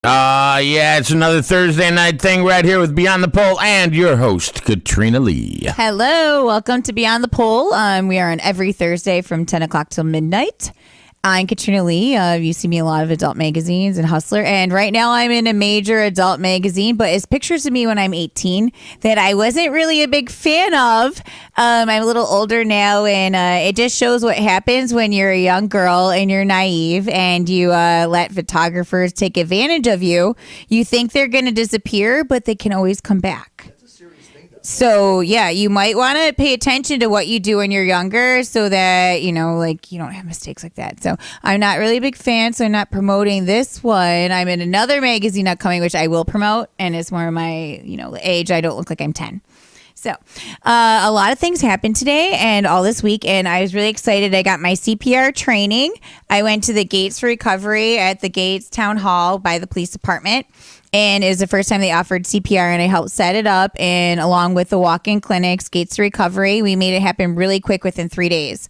Yeah, it's another Thursday night thing right here with Beyond the Pole and your host, Katrina Lee. Hello, welcome to Beyond the Pole. We are on every Thursday from 10 o'clock till midnight. I'm Katrina Lee. You see me in a lot of adult magazines and Hustler. And right now I'm in a major adult magazine, but it's pictures of me when I'm 18 that I wasn't really a big fan of. I'm a little older now, and it just shows what happens when you're a young girl and you're naive and you let photographers take advantage of you. You think they're going to disappear, but they can always come back. So, yeah, you might want to pay attention to what you do when you're younger so that, you don't have mistakes like that. So I'm not really a big fan, so I'm not promoting this one. I'm in another magazine upcoming, which I will promote, and it's more of my, age. I don't look like I'm 10. So a lot of things happened today and all this week, and I was really excited. I got my CPR training. I went to the Gates for Recovery at the Gates Town Hall by the police department. And it was the first time they offered CPR, and I helped set it up. And along with the walk-in clinics, Gates to Recovery, we made it happen really quick within 3 days.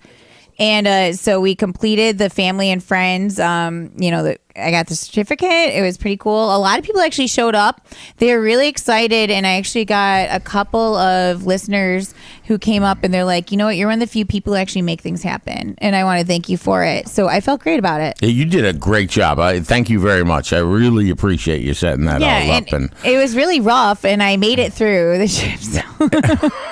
And so we completed the family and friends. I got the certificate. It was pretty cool. A lot of people actually showed up. They were really excited, and I actually got a couple of listeners who came up, and they're like, you know what, you're one of the few people who actually make things happen, and I want to thank you for it. So I felt great about it. Yeah, you did a great job. Thank you very much. I really appreciate you setting that all up. And it was really rough, and I made it through the trip. So.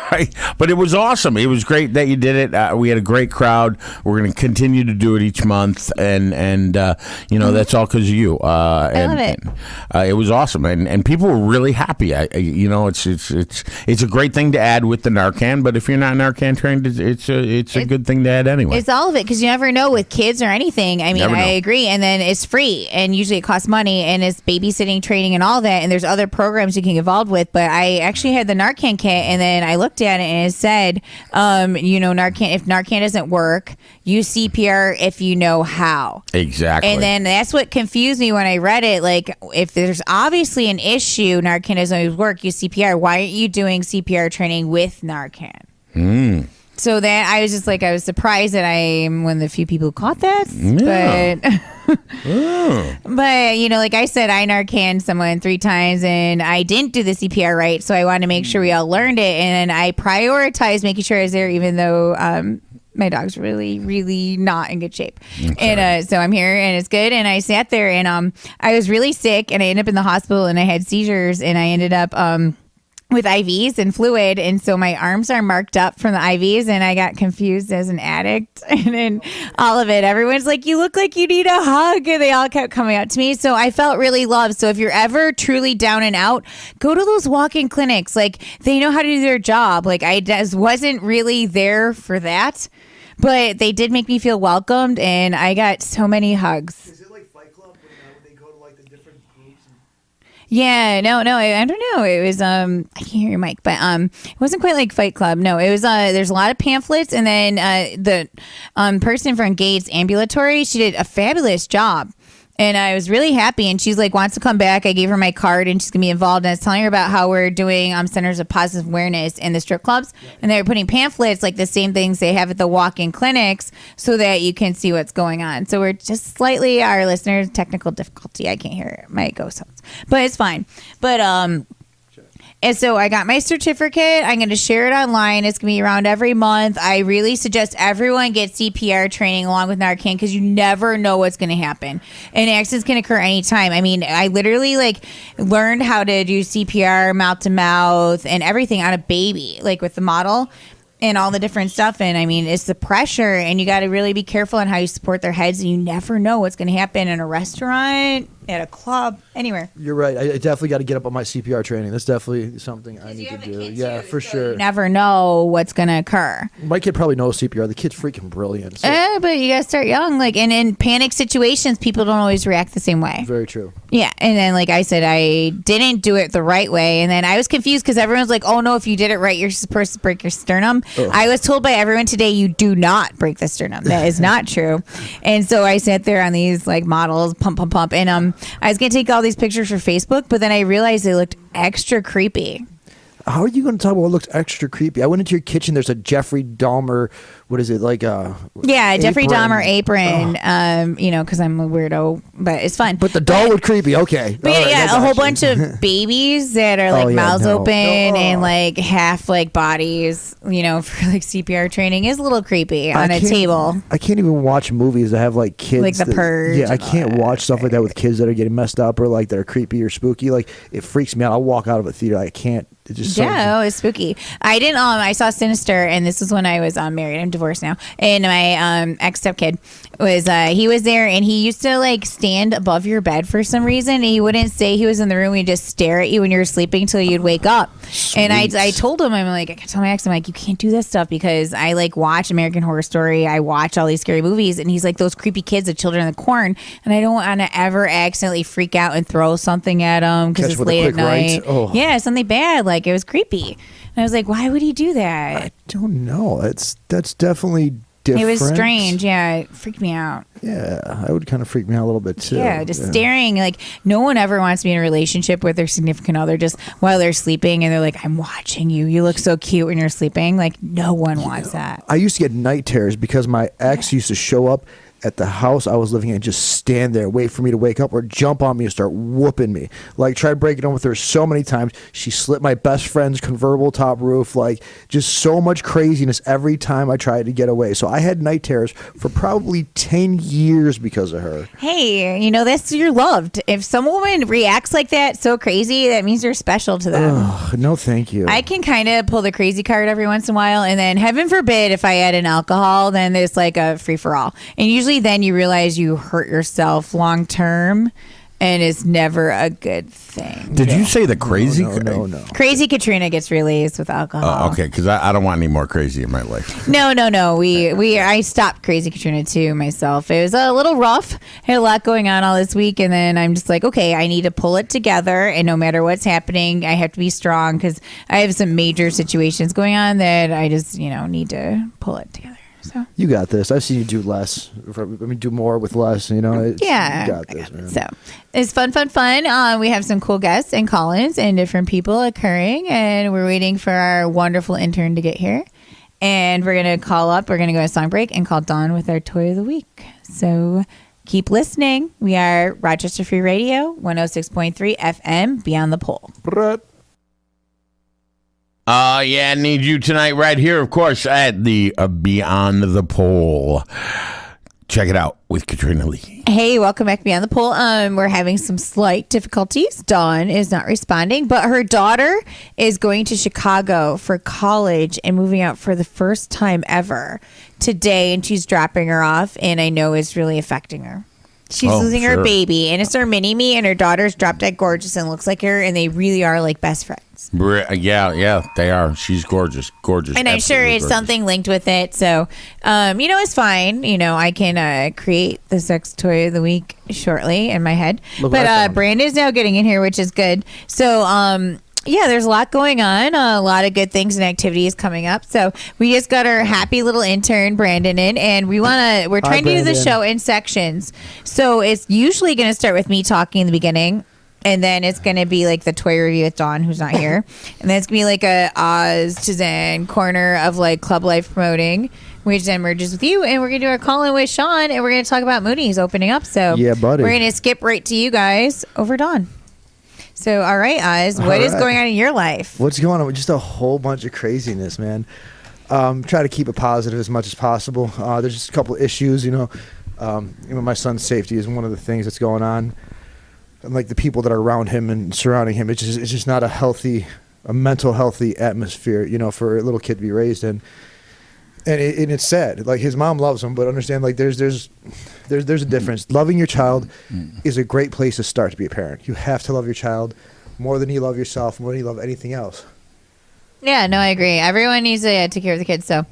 Right. But it was awesome. It was great that you did it. We had a great crowd. We're going to continue to do it each month, and that's all because of you. I love it. It was awesome, and people were really happy. It's a great thing to add with the Narcan, but if you're not Narcan trained, it's a good thing to add anyway. It's all of it, because you never know with kids or anything. I mean, I agree, and then it's free, and usually it costs money, and it's babysitting, training, and all that, and there's other programs you can get involved with. But I actually had the Narcan kit, and then I looked at it, and it said, Narcan. If Narcan doesn't work, use CPR if you know how. Exactly. And then that's what confused me when I read it. Like, if there's obviously an issue, Narcan doesn't always work, use CPR. Why aren't you doing CPR training with Narcan? So that I was just like, I was surprised that I'm one of the few people who caught that. Yeah. But, like I said, I Narcan someone 3 times, and I didn't do the CPR right. So I wanted to make sure we all learned it. And I prioritized making sure I was there, even though my dog's really, really not in good shape. And so I'm here, and it's good. And I sat there, and I was really sick, and I ended up in the hospital, and I had seizures, and I ended up with IVs and fluid, and so my arms are marked up from the IVs, and I got confused as an addict. And then all of it, everyone's like, you look like you need a hug, and they all kept coming up to me. So I felt really loved. So if you're ever truly down and out, go to those walk-in clinics. Like, they know how to do their job. Like, I just wasn't really there for that, but they did make me feel welcomed, and I got so many hugs. Is it like Fight Club when they go to like the different groups? Yeah, no, I don't know. It was I can't hear your mic, but it wasn't quite like Fight Club. No, it was there's a lot of pamphlets, and then the person from Gates Ambulatory, she did a fabulous job. And I was really happy, and she's like, wants to come back. I gave her my card, and she's going to be involved. And I was telling her about how we're doing centers of positive awareness in the strip clubs. Yeah. And they were putting pamphlets, like the same things they have at the walk-in clinics, so that you can see what's going on. So we're just slightly, our listeners, technical difficulty. I can't hear my ghost sounds, but it's fine. But and so I got my certificate. I'm going to share it online. It's going to be around every month. I really suggest everyone get CPR training along with Narcan, because you never know what's going to happen. And accidents can occur anytime. I mean, I literally learned how to do CPR mouth to mouth and everything on a baby, with the model and all the different stuff. And I mean, it's the pressure, and you got to really be careful on how you support their heads. And you never know what's going to happen in a restaurant, at a club, anywhere. You're right. I definitely got to get up on my CPR training. That's definitely something I need to do. Yeah, for sure. You never know what's going to occur. My kid probably knows CPR. The kid's freaking brilliant. So. But you got to start young. And in panic situations, people don't always react the same way. Very true. Yeah. And then, like I said, I didn't do it the right way. And then I was confused, because everyone's like, oh, no, if you did it right, you're supposed to break your sternum. Oh. I was told by everyone today, you do not break the sternum. That is not true. And so I sat there on these models, pump. And I was going to take all these pictures for Facebook, but then I realized they looked extra creepy. How are you going to talk about what looks extra creepy? I went into your kitchen. There's a Jeffrey Dahmer what is it like? Yeah, Jeffrey Apron. Dahmer apron. Because I'm a weirdo, but it's fun. But the doll would creepy. Okay. But All right, yeah, I a whole got you. bunch of babies that are like Oh, yeah, mouths no. open No. and like half like bodies, for like CPR training is a little creepy on a table. I can't even watch movies that have like kids. Like The Purge Yeah, I and all can't that. watch stuff like that with kids that are getting messed up or like that are creepy or spooky. Like it freaks me out. I'll walk out of a theater. I can't. It just Yeah, it's spooky. I didn't. I saw Sinister, and this was when I was married. I'm divorced now, and my ex stepkid was he was there, and he used to like stand above your bed for some reason. And he wouldn't say he was in the room. He'd just stare at you when you were sleeping until you'd wake up. And I told him, I'm like, I told my ex, I'm like, you can't do this stuff because I like watch American Horror Story. I watch all these scary movies, and he's like those creepy kids, the children in the corn, and I don't want to ever accidentally freak out and throw something at them because Catch it's with a late at quick right. night. Oh. Yeah, something bad. Like it was creepy. And I was like, why would he do that? I don't know. That's definitely different. It was strange. Yeah, it freaked me out. Yeah, that would kind of freak me out a little bit too. Yeah, just staring. Like no one ever wants to be in a relationship with their significant other just while they're sleeping and they're like, I'm watching you. You look so cute when you're sleeping. Like no one wants that. I used to get night terrors because my ex used to show up at the house I was living in and just stand there, wait for me to wake up or jump on me and start whooping me. Like, tried breaking on with her so many times. She slit my best friend's convertible top roof. Like, just so much craziness every time I tried to get away. So I had night terrors for probably 10 years because of her. Hey, that's you're loved. If some woman reacts like that so crazy, that means you're special to them. Ugh, no, thank you. I can kind of pull the crazy card every once in a while, and then heaven forbid if I add an alcohol, then it's like a free for all. And usually then you realize you hurt yourself long term, and it's never a good thing. Did you say the crazy? No. Crazy Katrina gets released with alcohol. Okay, because I don't want any more crazy in my life. No. I stopped Crazy Katrina too myself. It was a little rough. Had a lot going on all this week, and then I'm just like, okay, I need to pull it together. And no matter what's happening, I have to be strong because I have some major situations going on that I just need to pull it together. So You got this. I've seen you do less. Do more with less. You got this, man. So it's fun. We have some cool guests and call-ins and different people occurring, and we're waiting for our wonderful intern to get here. And we're going to call up. We're going to go to song break and call Dawn with our toy of the week. So keep listening. We are Rochester Free Radio, 106.3 FM, Beyond the Pole. I need you tonight right here, of course, at the Beyond the Pole. Check it out with Katrina Lee. Hey, welcome back Beyond the Pole. We're having some slight difficulties. Dawn is not responding, but her daughter is going to Chicago for college and moving out for the first time ever today, and she's dropping her off, and I know it's really affecting her. She's losing her baby, and it's her mini-me, and her daughter's drop dead gorgeous and looks like her, and they really are like best friends. Yeah, they are. She's gorgeous. And I'm sure it's something linked with it. So, it's fine. I can create the sex toy of the week shortly in my head. But Brandon's now getting in here, which is good. So, there's a lot going on, a lot of good things and activities coming up. So we just got our happy little intern Brandon in, and we're trying to do the show in sections. So it's usually going to start with me talking in the beginning, and then it's going to be like the toy review with Dawn, who's not here, and then it's going to be like a Oz Tozan corner of like Club Life promoting, which then merges with you, and we're going to do our call-in with Shaun, and we're going to talk about Mooney's opening up. So yeah, buddy, we're going to skip right to you guys over Dawn. So, all right, Oz, what is going on in your life? What's going on? Just a whole bunch of craziness, man. Try to keep it positive as much as possible. There's just a couple of issues, my son's safety is one of the things that's going on. And like the people that are around him and surrounding him, it's just not a mental healthy atmosphere, for a little kid to be raised in. And it's sad. Like his mom loves him, but understand like there's a difference. Loving your child is a great place to start to be a parent. You have to love your child more than you love yourself, more than you love anything else. Yeah, no, I agree. Everyone needs to take care of the kids. So,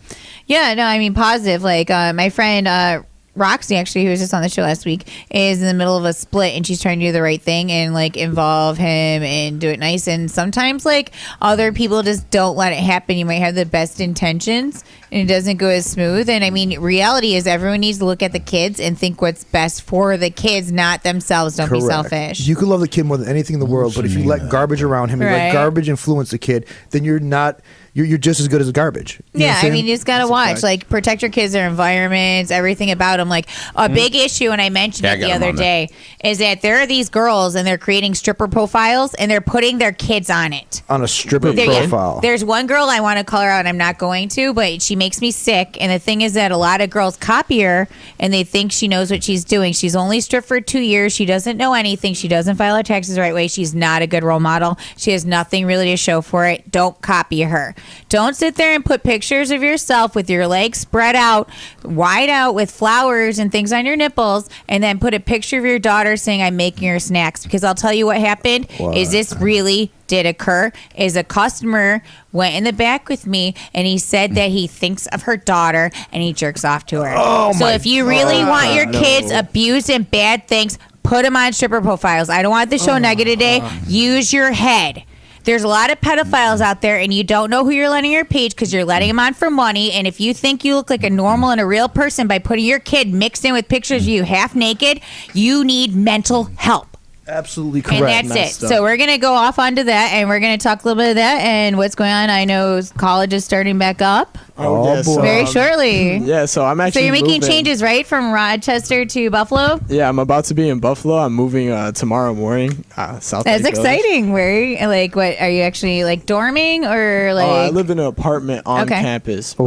yeah, no, I mean positive. Like my friend Roxy, actually, who was just on the show last week, is in the middle of a split, and she's trying to do the right thing and like involve him and do it nice. And sometimes like other people just don't let it happen. You might have the best intentions, and it doesn't go as smooth. And I mean, reality is everyone needs to look at the kids and think what's best for the kids, not themselves. Don't be selfish. You can love the kid more than anything in the world, but if you let garbage around him, you let garbage influence the kid, then you're not. You're just as good as the garbage. You I mean, you just got to watch. Like, protect your kids, their environments, everything about them. Like, a big issue, and I mentioned it the other day, is that there are these girls, and they're creating stripper profiles, and they're putting their kids on it. On a stripper profile. Yeah. There's one girl, I want to call her out, and I'm not going to, but she makes me sick. And the thing is that a lot of girls copy her, and they think she knows what she's doing. She's only stripped for 2 years. She doesn't know anything. She doesn't file her taxes the right way. She's not a good role model. She has nothing really to show for it. Don't copy her. Don't sit there and put pictures of yourself with your legs spread out, wide out, with flowers and things on your nipples, and then put a picture of your daughter saying, I'm making her snacks. Because I'll tell you what happened is this really did occur. Is a customer went in the back with me, and he said that he thinks of her daughter, and he jerks off to her. So if you really want your kids abused and bad things, put them on stripper profiles. I don't want the show negative today. Use your head. There's a lot of pedophiles out there, and you don't know who you're letting your page because you're letting them on for money. And if you think you look like a normal and a real person by putting your kid mixed in with pictures of you half naked, you need mental help. Absolutely correct. And that's it. So we're going to go off onto that, and we're going to talk a little bit of that and what's going on. I know college is starting back up. Oh, boy. Very shortly. Yeah, so I'm actually So you're making changes, right, from Rochester to Buffalo? Yeah, I'm about to be in Buffalo. I'm moving tomorrow morning. South That's Lake exciting. Where, like, what are you actually like dorming or like? I live in an apartment on campus. But,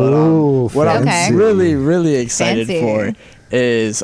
what fancy. I'm really, really excited Fancy. for is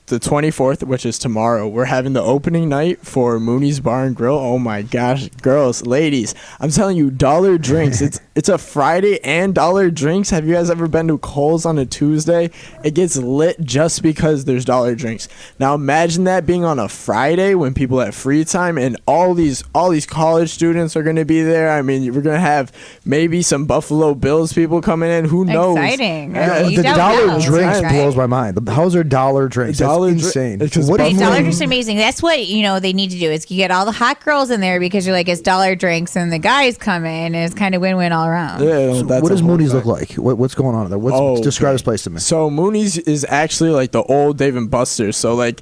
the 24th, which is tomorrow. We're having the opening night for Mooney's Bar and Grill. Oh my gosh, girls, ladies, I'm telling you, dollar drinks. It's a Friday and dollar drinks. Have you guys ever been to Kohl's on a Tuesday? It gets lit just because there's dollar drinks. Now imagine that being on a Friday when people have free time, and all these college students are going to be there. I mean, we're going to have maybe some Buffalo Bills people coming in. Who knows? Exciting. The dollar drinks blows my mind. How's are dollar drinks? That's insane. Dollar drinks are amazing. That's what they need to do is you get all the hot girls in there because you're like, it's dollar drinks, and the guys come in, and it's kind of win-win all around. Yeah, so what does Mooney's look like? What's going on there? Describe this place to me. So Mooney's is actually like the old Dave and Buster's. So like,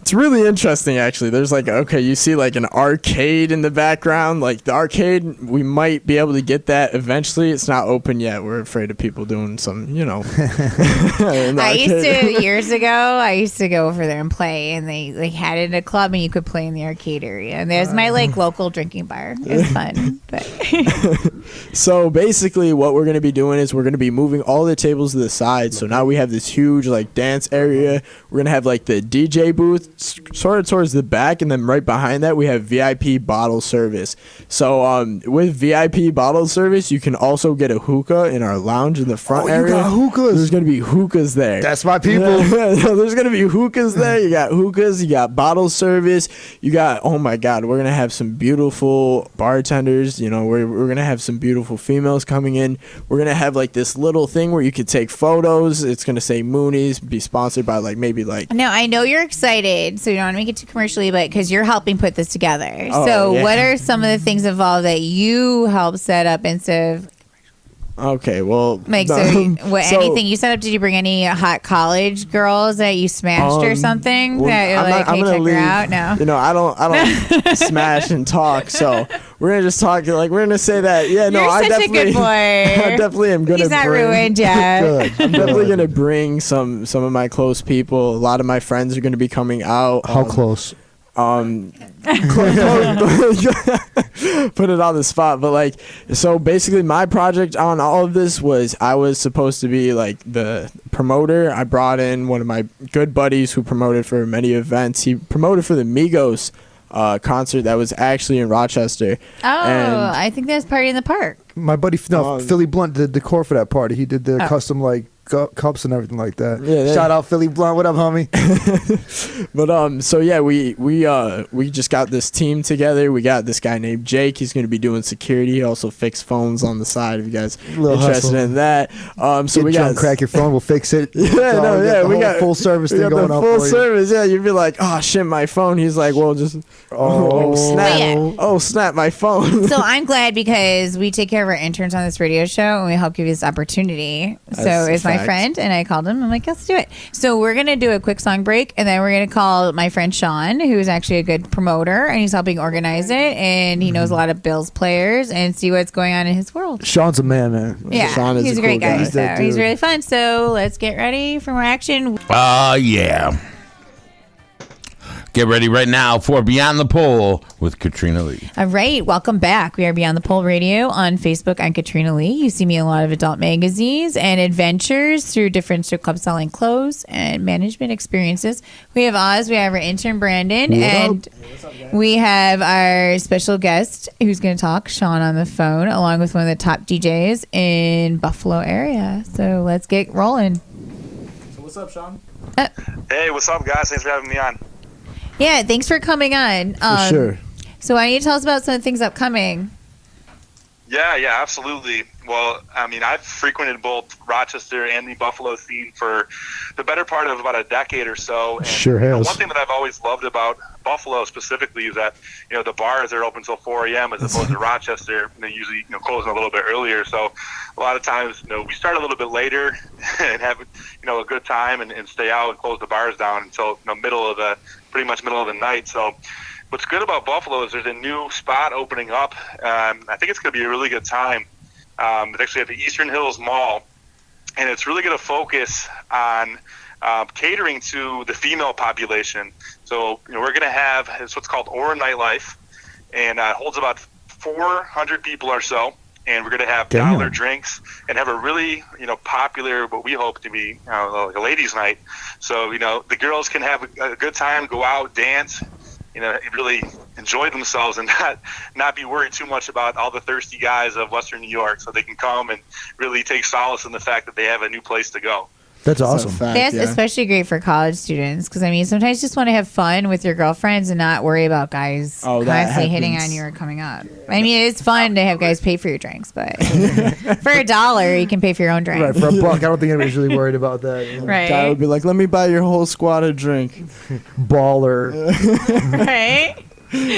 it's really interesting, actually. There's like, you see like an arcade in the background. Like the arcade, we might be able to get that eventually. It's not open yet. We're afraid of people doing some, years ago, I used to go over there and play, and they had it in a club, and you could play in the arcade area. And there's my like local drinking bar. It was fun. But So basically what we're going to be doing is we're going to be moving all the tables to the side. So now we have this huge like dance area. We're going to have like the DJ booth sort of towards the back, and then right behind that we have VIP bottle service. So with VIP bottle service, you can also get a hookah in our lounge in the front area. You got hookahs. There's going to be hookahs there. That's my people. There's going to be hookahs there. You got hookahs, you got bottle service, you got, oh my God, we're going to have some beautiful bartenders. We're going to have some beautiful females coming in. We're going to have like this little thing where you could take photos. It's going to say Mooney's, be sponsored by Now, I know you're excited, so you don't want to make it too commercially, but because you're helping put this together. What are some of the things involved that you help set up instead of? Okay, well, anything you set up? Did you bring any hot college girls that you smashed or something? That you're like, hey, check her out? No. I don't smash and talk. So we're gonna just talk. Like we're gonna say that. Yeah, no, you're such a good boy. I definitely am gonna. He's not ruined yet. I'm definitely gonna bring some of my close people. A lot of my friends are gonna be coming out. How close? Put it on the spot, but so basically my project on all of this was I was supposed to be like the promoter. I brought in one of my good buddies who promoted for many events. He promoted for the Migos concert that was actually in Rochester. I think that's Party in the Park. My buddy Philly Blunt did the decor for that party. He did the custom cups and everything like that. Yeah, Shout out Philly Blunt. What up, homie? But so yeah, we just got this team together. We got this guy named Jake. He's going to be doing security. He also fixes phones on the side. If you guys interested in that, so we got crack your phone. We'll fix it. We got full service thing going on. Full service. Yeah, you'd be like, oh shit, my phone. He's like, well, just snap. Yeah. Oh snap, my phone. So I'm glad because we take care of our interns on this radio show and we help give you this opportunity. So it's my friend and I called him. I'm like, let's do it. So we're going to do a quick song break and then we're going to call my friend Shaun, who's actually a good promoter and he's helping organize it and he knows a lot of Bills players and see what's going on in his world. Shaun's a man. Yeah, Shaun is he's a cool great guy. So that dude. he's really fun. So let's get ready for more action. Yeah. Get ready right now for Beyond the Pole with Katrina Lee. All right, welcome back. We are Beyond the Pole Radio on Facebook. I'm Katrina Lee. You see me in a lot of adult magazines and adventures through different strip clubs selling clothes and management experiences. We have Oz, we have our intern Brandon, and we have our special guest who's going to talk, Shaun, on the phone, along with one of the top DJs in Buffalo area. So let's get rolling. So what's up, Shaun? Hey, what's up, guys? Thanks for having me on. Yeah, thanks for coming on. For sure. So why don't you tell us about some of the things upcoming? Yeah, absolutely. Well, I mean, I've frequented both Rochester and the Buffalo scene for the better part of about a decade or so. And, Sure has. One thing that I've always loved about Buffalo specifically is that, the bars are open till 4 a.m. as opposed to Rochester. They usually, closing a little bit earlier. So a lot of times, we start a little bit later and have, a good time and stay out and close the bars down until, pretty much middle of the night. So what's good about Buffalo is there's a new spot opening up. I think it's going to be a really good time. It's actually at the Eastern Hills Mall, and it's really going to focus on catering to the female population. So we're going to have it's what's called Aura Nightlife, and it holds about 400 people or so. And we're going to have dollar drinks and have a really, popular, what we hope to be like a ladies' night. So, the girls can have a good time, go out, dance, really enjoy themselves and not be worried too much about all the thirsty guys of Western New York. So they can come and really take solace in the fact that they have a new place to go. That's awesome. That's especially great for college students because, sometimes you just want to have fun with your girlfriends and not worry about guys constantly hitting on you or coming up. I mean, it's fun to have guys pay for your drinks, but for $1, you can pay for your own drink. Right, for $1, I don't think anybody's really worried about that. Right. Guy would be like, let me buy your whole squad a drink. Baller. Right?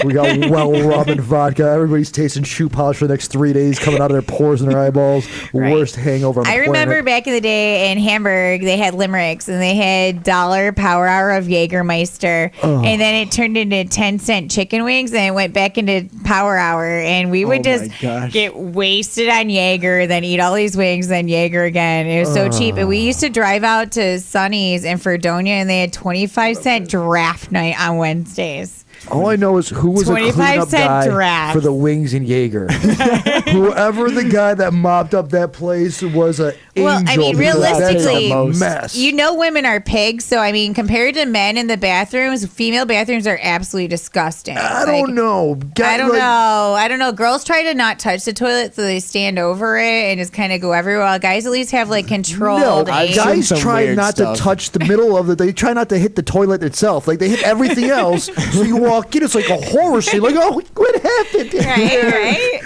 We got rum and vodka. Everybody's tasting shoe polish for the next 3 days, coming out of their pores and their eyeballs. Right. Worst hangover on the I remember back in the day in Hamburg, they had limericks and they had $1 power hour of Jägermeister, and then it turned into 10-cent chicken wings, and it went back into power hour, and we would just get wasted on Jaeger, then eat all these wings, then Jaeger again. It was so cheap, and we used to drive out to Sonny's in Fredonia, and they had 25-cent draft night on Wednesdays. All I know is who was a cleanup guy draft for the wings in Jaeger. Whoever the guy that mopped up that place was an angel. Well, I mean, because realistically, that's a mess. Women are pigs, so I mean, compared to men in the bathrooms, female bathrooms are absolutely disgusting. I don't know. I don't know. Girls try to not touch the toilet, so they stand over it and just kind of go everywhere. Guys at least have controlled. Guys try not to touch the middle of they try not to hit the toilet itself. Like they hit everything else. So you walk in, it's like a horror scene. Like, oh, what happened? Right.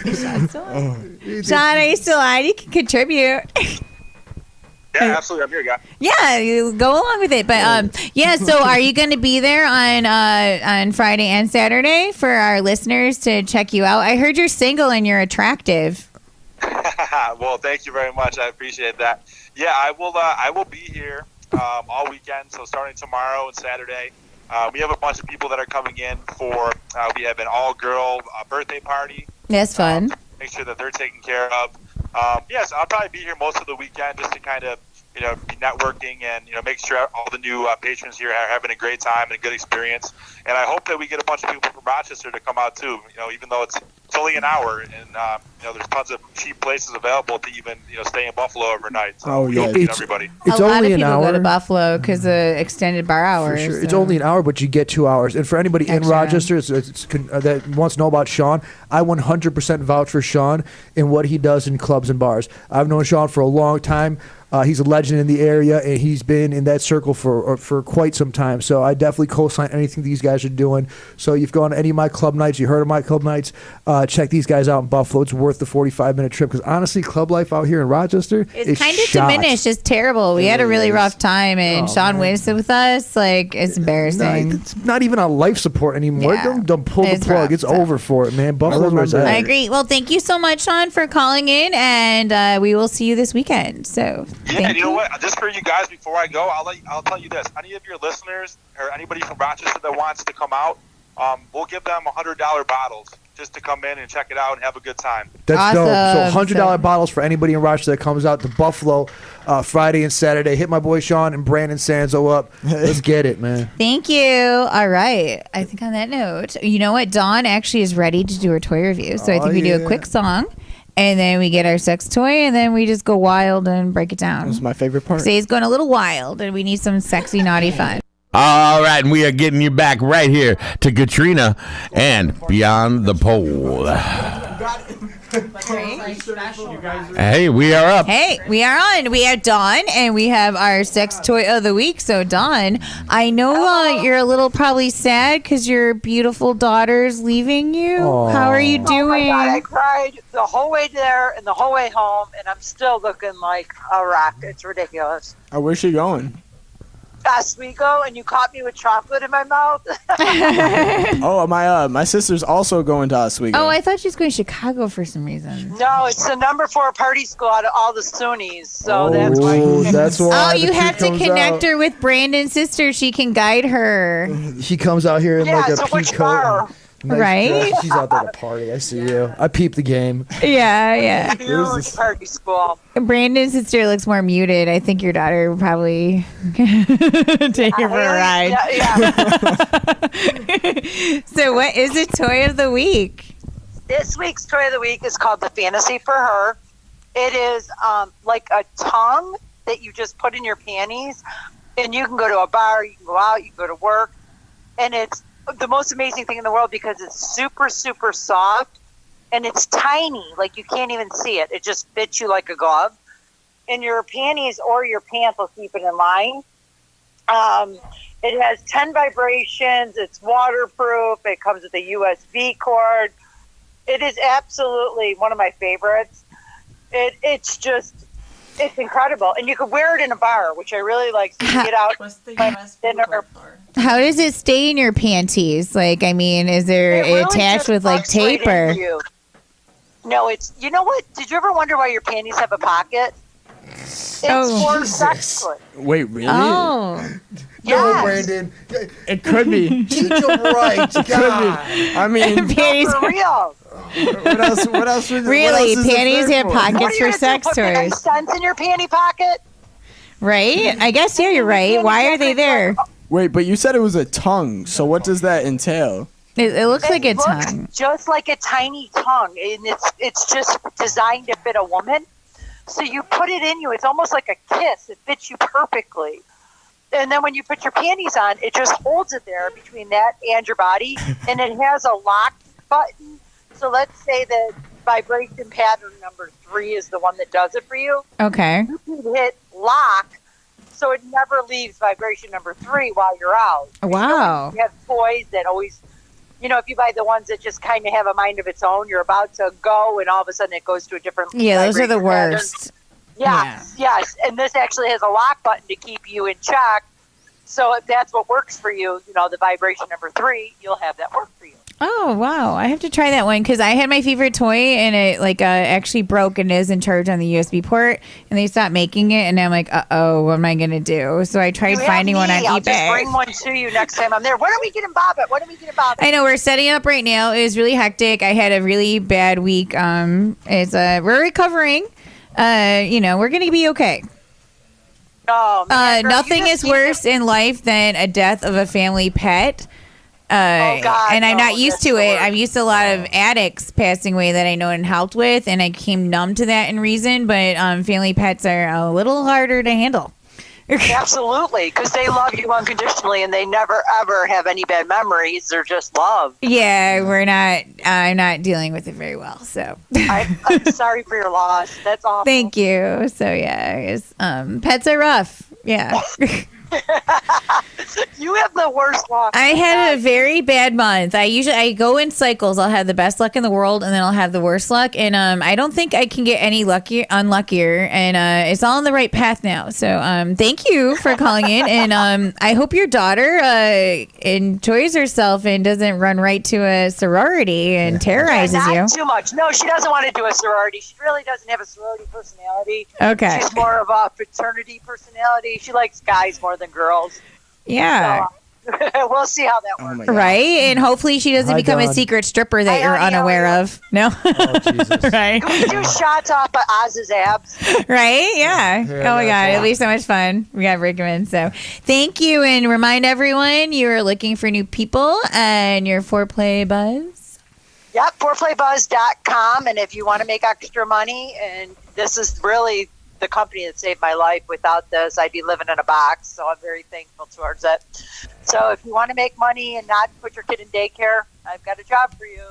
Shaun, are you still on? You can contribute. Yeah, absolutely. I'm here, guy. Yeah, you go along with it. But so are you going to be there on Friday and Saturday for our listeners to check you out? I heard you're single and you're attractive. Well, thank you very much. I appreciate that. Yeah, I will be here all weekend. So starting tomorrow and Saturday, we have a bunch of people that are coming in for. We have an all-girl birthday party. That's fun. Make sure that they're taken care of. Yes, I'll probably be here most of the weekend just to kind of, be networking and, make sure all the new patrons here are having a great time and a good experience. And I hope that we get a bunch of people from Rochester to come out too, even though it's only an hour and, there's tons of cheap places available to even, stay in Buffalo overnight. So everybody. It's a lot only of an people hour. go to Buffalo because of extended bar hours. For sure. It's only an hour, but you get 2 hours. And for anybody in Rochester that wants to know about Shaun, I 100% vouch for Shaun and what he does in clubs and bars. I've known Shaun for a long time. He's a legend in the area, and he's been in that circle for quite some time. So I definitely co-sign anything these guys are doing. So you've gone to any of my club nights, you heard of my club nights, check these guys out in Buffalo. It's worth the 45-minute trip because honestly, club life out here in Rochester is kind of diminished. It's terrible. We had a really rough time, and Shaun wins with us. Like, it's embarrassing. It's not even on life support anymore. Yeah. Don't pull the plug. Rough, it's over for it, man. Buffalo's where it's at. I agree. Well, thank you so much, Shaun, for calling in, and we will see you this weekend. So, yeah, you know what? Just for you guys, before I go, I'll tell you this: any of your listeners or anybody from Rochester that wants to come out, we'll give them $100 bottles just to come in and check it out and have a good time. That's dope. So $100 bottles for anybody in Rochester that comes out to Buffalo Friday and Saturday. Hit my boy Shaun and Brandon Sanzo up. Let's get it, man. Thank you. All right. I think on that note, you know what? Dawn actually is ready to do her toy review. So I think we do a quick song. And then we get our sex toy, and then we just go wild and break it down. That's my favorite part. Today's going a little wild, and we need some sexy, naughty fun. All right, and we are getting you back right here to Katrina and Beyond the Pole. Hey, we are up. Hey, we are on. We have Dawn, and we have our sex toy of the week. So, Dawn, I know you're a little probably sad because your beautiful daughter's leaving you. Aww. How are you doing? Oh my God, I cried the whole way there and the whole way home, and I'm still looking like a rock. It's ridiculous. Where's she going? Oswego, and you caught me with chocolate in my mouth. Oh, my sister's also going to Oswego. Oh, I thought she was going to Chicago for some reason. No, it's the number 4 party school out of all the SUNYs, so that's why. That's why. Oh, you have to connect her with Brandon's sister. She can guide her. She comes out here in like a so pea which coat. bar? Nice Right? dress. She's out there to party. I see you. I peep the game. Yeah. Huge party school. Brandon's sister looks more muted. I think your daughter would probably take her for a ride. Yeah. So what is the toy of the week? This week's toy of the week is called the Fantasy for Her. It is like a tongue that you just put in your panties, and you can go to a bar, you can go out, you can go to work, and it's the most amazing thing in the world because it's super, super soft, and it's tiny. Like, you can't even see it. It just fits you like a glove. And your panties or your pants will keep it in line. It has 10 vibrations. It's waterproof. It comes with a USB cord. It is absolutely one of my favorites. It's incredible. And you could wear it in a bar, which I really like. So you get out dinner. How does it stay in your panties? Like, I mean, is there It really attached just with like plugs right tape or? into you. No, it's, you know what? Did you ever wonder why your panties have a pocket? It's for sex toys. Wait, really? Oh, No, Yes. Brandon. It could be. You're right. God. I mean, panties. For real. what else? What else? Really, what else is panties it there have for? pockets What are you for gonna do, sex put the toys, cents in your panty pocket? right? I guess you're right. Why are they there? Wait, but you said it was a tongue. So what does that entail? It looks like a looks tongue. just like a tiny tongue, and it's just designed to fit a woman. So you put it in you. It's almost like a kiss. It fits you perfectly. And then when you put your panties on, it just holds it there between that and your body. And it has a lock button. So let's say that vibration pattern number 3 is the one that does it for you. Okay. You can hit lock, so it never leaves vibration number 3 while you're out. Wow. You have toys that always, if you buy the ones that just kind of have a mind of its own, you're about to go, and all of a sudden it goes to a different. Yeah, those are the vibration pattern. worst. Yes. And this actually has a lock button to keep you in check. So if that's what works for you, the vibration number 3, you'll have that work for you. Oh, wow. I have to try that one because I had my favorite toy and it actually broke and is in charge on the USB port and they stopped making it and I'm like, uh-oh, what am I going to do? So I tried finding one on I'll eBay. just bring one to you next time I'm there. When are we getting Bob at? I know we're setting up right now. It was really hectic. I had a really bad week. We're recovering. We're going to be okay. Oh, man, girl, nothing you is just need worse in life than a death of a family pet. God, and I'm no, not used that's to the it. worst. I'm used to a lot of addicts passing away that I know and helped with, and I became numb to that in reason. But family pets are a little harder to handle. Absolutely, because they love you unconditionally and they never ever have any bad memories. They're just love. Yeah, I'm not dealing with it very well. So I'm sorry for your loss. That's awful. thank you. So yeah, pets are rough. Yeah. You have the worst luck. I had a very bad month. I go in cycles. I'll have the best luck in the world, and then I'll have the worst luck. And I don't think I can get any unluckier. And it's all on the right path now. So thank you for calling in. And I hope your daughter enjoys herself and doesn't run right to a sorority and terrorizes not you. too much. No, she doesn't want to do a sorority. She really doesn't have a sorority personality. Okay. She's more of a fraternity personality. She likes guys more than girls. Yeah. So, we'll see how that works. my God. Right, and hopefully she doesn't Hi, become a Dawn. secret stripper that Hi, you're honey, how are unaware you? of. No, Oh, Jesus. right, Can we do shots off of Oz's abs? right, yeah. Oh my God, it'll be so much fun. We got to break them in. So, thank you, and remind everyone you are looking for new people and your foreplay buzz. Yep, foreplaybuzz.com. And if you want to make extra money, and this is really the company that saved my life. Without this, I'd be living in a box. So I'm very thankful towards it. So if you want to make money and not put your kid in daycare, I've got a job for you.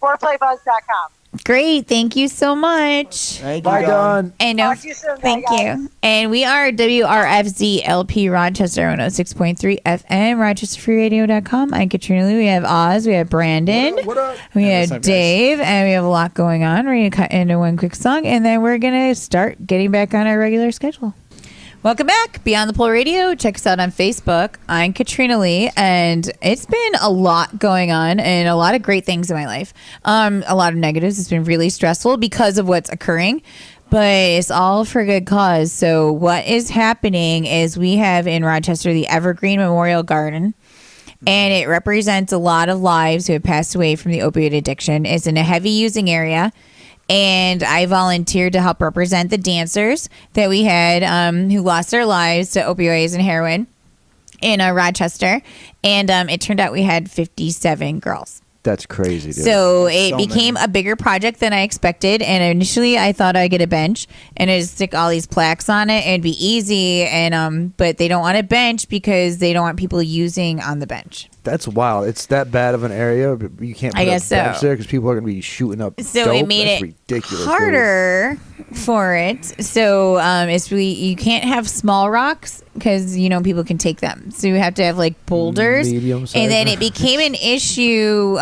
foreplaybuzz.com. Great, thank you so much. Thank you, Bye, Dawn. And Talk to you soon, thank guys. you. And we are WRFZ LP Rochester 106.3 FM, RochesterFreeRadio.com. I'm Katrina Lee. We have Oz. We have Brandon. What up? We Hey, have what's up, guys? Dave, and we have a lot going on. We're going to cut into one quick song, and then we're going to start getting back on our regular schedule. Welcome back, Beyond the Pole Radio. Check us out on Facebook. I'm Katrina Lee, and it's been a lot going on and a lot of great things in my life. A lot of negatives. It's been really stressful because of what's occurring, but it's all for good cause. So what is happening is we have in Rochester the Evergreen Memorial Garden, and it represents a lot of lives who have passed away from the opioid addiction. It's in a heavy using area. And I volunteered to help represent the dancers that we had who lost their lives to opioids and heroin in Rochester. And it turned out we had 57 girls. That's crazy, dude. So it So became a bigger project than I expected. And initially I thought I'd get a bench and I'd stick all these plaques on it. It'd be easy. And but they don't want a bench because they don't want people using on the bench. That's wild. It's that bad of an area, but you can't put I guess a bench so. there because people are going to be shooting up So dope. it made That's it ridiculous, dude. harder for it. So it's really, you can't have small rocks because people can take them. So you have to have like boulders. Medium size. And then it became an issue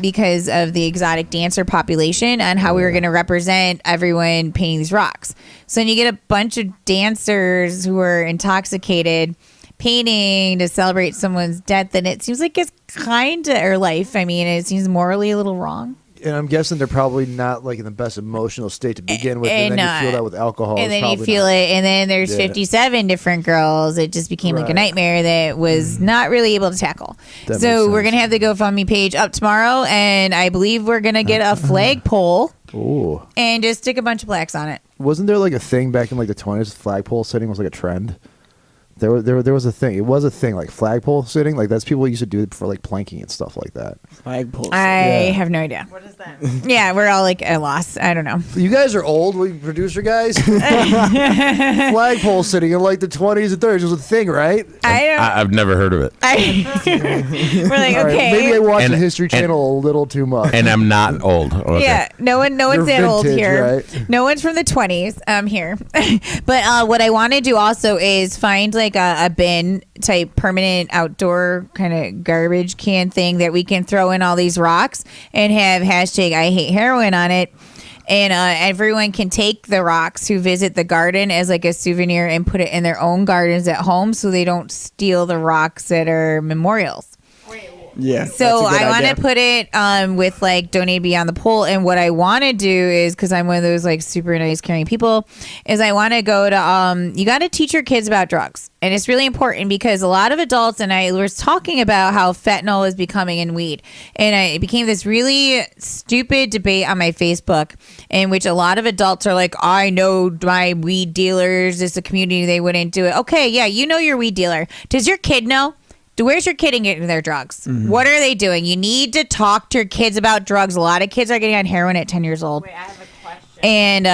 because of the exotic dancer population and how we were going to represent everyone painting these rocks. So then you get a bunch of dancers who are intoxicated painting to celebrate someone's death, and it seems like it's kind of, or life. I mean, it seems morally a little wrong. And I'm guessing they're probably not like in the best emotional state to begin with, and then you feel that with alcohol. And It's then you probably feel not. it, and then there's Yeah. 57 different girls. It just became like a Right. nightmare that was not really able to tackle. That So makes we're sense. gonna have the GoFundMe page up tomorrow, and I believe we're gonna get a flagpole Ooh. and just stick a bunch of plaques on it. Wasn't there like a thing back in like the 20s? Flagpole sitting was like a trend. There was a thing. It was a thing like flagpole sitting. Like that's people used to do it for like planking and stuff like that. Flagpoles. I Yeah. have no idea. What is that? Yeah, we're all like at a loss. I don't know. You guys are old, we producer guys. Flagpole sitting in like the 20s and 30s was a thing, right? I've never heard of it, We're like, All right, okay. maybe I watch And- the History Channel a little too much. and I'm not old. Okay. Yeah, no one's You're that old vintage, here. right? No one's from the 20s here. But what I want to do also is find like a bin type permanent outdoor kind of garbage can thing that we can throw in all these rocks and have hashtag I hate heroin on it. And everyone can take the rocks who visit the garden as like a souvenir and put it in their own gardens at home so they don't steal the rocks that are memorials. Yeah. So that's a good I want idea. to put it with like donate beyond the pole, and what I want to do is, because I'm one of those like super nice caring people, is I want to go to you got to teach your kids about drugs, and it's really important because a lot of adults, and I was talking about how fentanyl is becoming in weed, and it became this really stupid debate on my Facebook in which a lot of adults are like, I know my weed dealers, it's a community, they wouldn't do it. Okay, yeah, you know your weed dealer. Does your kid know? Where's your kid getting their drugs? What are they doing? You need to talk to your kids about drugs. A lot of kids are getting on heroin at 10 years old. Wait, I have a question. And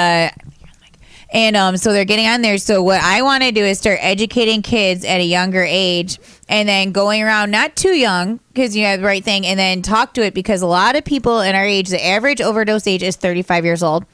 And so they're getting on there. So what I want to do is start educating kids at a younger age and then going around not too young because you have the right thing and then talk to it because a lot of people in our age, the average overdose age is 35 years old.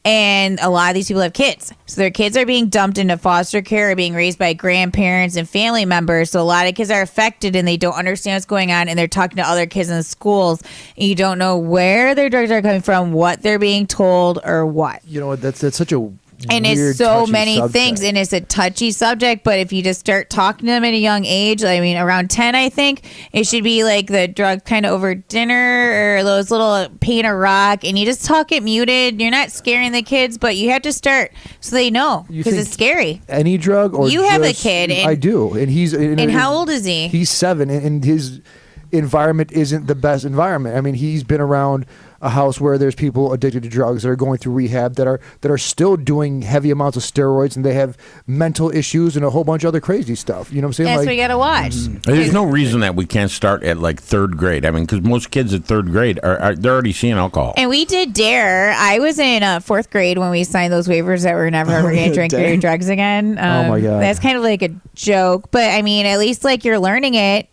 And a lot of these people have kids. So their kids are being dumped into foster care or being raised by grandparents and family members. So a lot of kids are affected and they don't understand what's going on and they're talking to other kids in the schools. And you don't know where their drugs are coming from, what they're being told or what. You know, that's such a and weird, it's so touchy many subject. things and it's a touchy subject, but if you just start talking to them at a young age, I mean around 10 I think it should be like the drug kind of over dinner or those little paint a rock and you just talk it muted. You're not scaring the kids, but you have to start so they know because it's scary. Any drug or you have a kid I do, and he's and how old is he? He's 7 and his environment isn't the best environment. I mean, he's been around a house where there's people addicted to drugs that are going through rehab that are still doing heavy amounts of steroids and they have mental issues and a whole bunch of other crazy stuff. You know what I'm saying? That's what you gotta watch. There's no reason that we can't start at like 3rd grade. I mean, because most kids at 3rd grade are they're already seeing alcohol. And we did DARE. I was in 4th grade when we signed those waivers that we're never ever going to drink or do drugs again. Oh my God. That's kind of like a joke, but I mean, at least like you're learning it.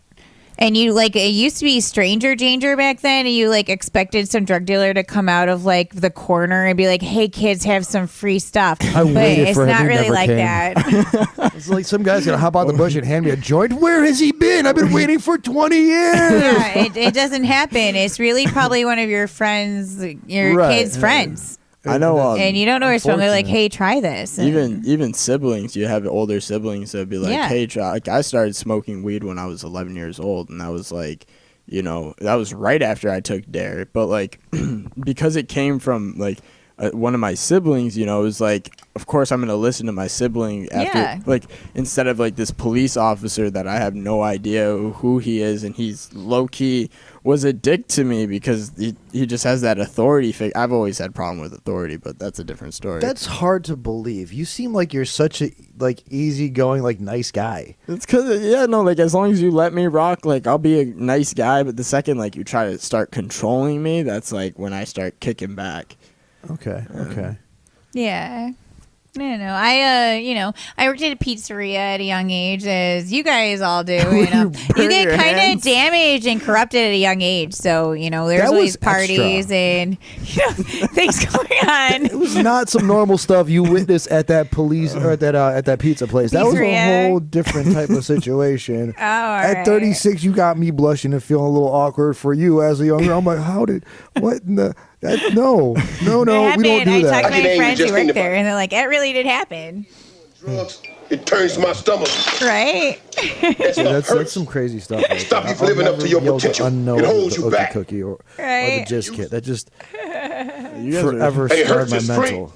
And you like it used to be stranger danger back then, and you like expected some drug dealer to come out of like the corner and be like, "Hey kids, have some free stuff." But it's not really like that. It's like some guy's gonna hop out the bush and hand me a joint. Where has he been? I've been waiting for 20 years. Yeah, it doesn't happen. It's really probably one of your friends, your kids' friends. I know, and you don't know where it's from. They're like, "Hey, try this." Even siblings, you have older siblings that'd be like, Yeah. "Hey, try." Like I started smoking weed when I was 11 years old, and that was like, that was right after I took DARE. But like, because it came from like one of my siblings, it was like, of course I'm gonna listen to my sibling after, like, instead of like this police officer that I have no idea who he is, and he's low key was a dick to me because he just has that authority figure. I've always had problem with authority, but that's a different story. That's hard to believe. You seem like you're such a like easygoing, like nice guy. It's because like as long as you let me rock, like I'll be a nice guy. But the second like you try to start controlling me, that's like when I start kicking back. Okay. Yeah. I don't know. I worked at a pizzeria at a young age, as you guys all do. You get kind of damaged and corrupted at a young age. So, there's always parties and things going on. It was not some normal stuff you witnessed at that police or at that pizza place. That was a whole different type of situation. At 36, you got me blushing and feeling a little awkward for you as a young girl. I'm like, what in the... No, we don't do that. I talked to my friends who work there, and they're like, "It really did happen." Drugs, it turns my stomach. Right? That's some crazy stuff. Right? Stop you from living up to your potential. It holds you back. Cookie or the Right. Jizz Kit. That just You guys forever Hey, it scarred hurts my his spring. mental.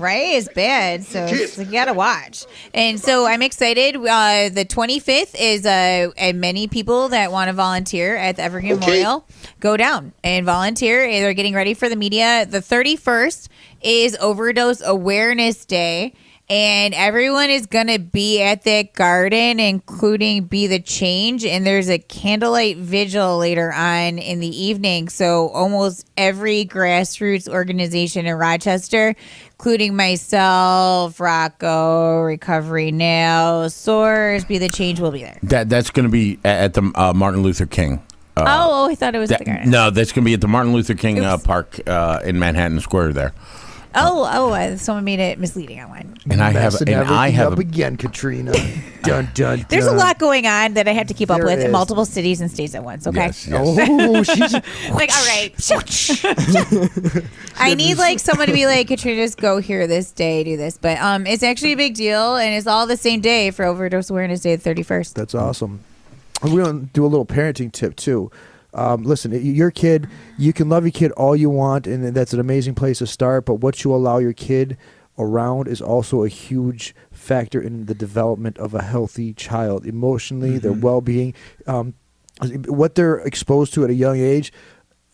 Right? It's bad. So it's like, you gotta watch. And so I'm excited. The 25th is and many people that want to volunteer at the Evergreen Memorial go down and volunteer. They're getting ready for the media. The 31st is Overdose Awareness Day. And everyone is going to be at that garden, including Be the Change. And there's a candlelight vigil later on in the evening. So almost every grassroots organization in Rochester, including myself, Rocco, Recovery Now, Source, Be the Change, will be there. That's going to be at the Martin Luther King. I thought it was at the garden. No, that's going to be at the Martin Luther King Park in Manhattan Square there. Someone made it misleading on one. And I have up again, Katrina. Dun. There's a lot going on that I have to keep up with in multiple cities and states at once. Okay. Yes. Oh, she's Like, all right. I need like someone to be like, Katrina, just go here this day, do this. But it's actually a big deal, and it's all the same day for Overdose Awareness Day, the 31st. That's awesome. We're going to do a little parenting tip, too. Listen, your kid, you can love your kid all you want, and that's an amazing place to start, but what you allow your kid around is also a huge factor in the development of a healthy child. Emotionally, their well-being, what they're exposed to at a young age,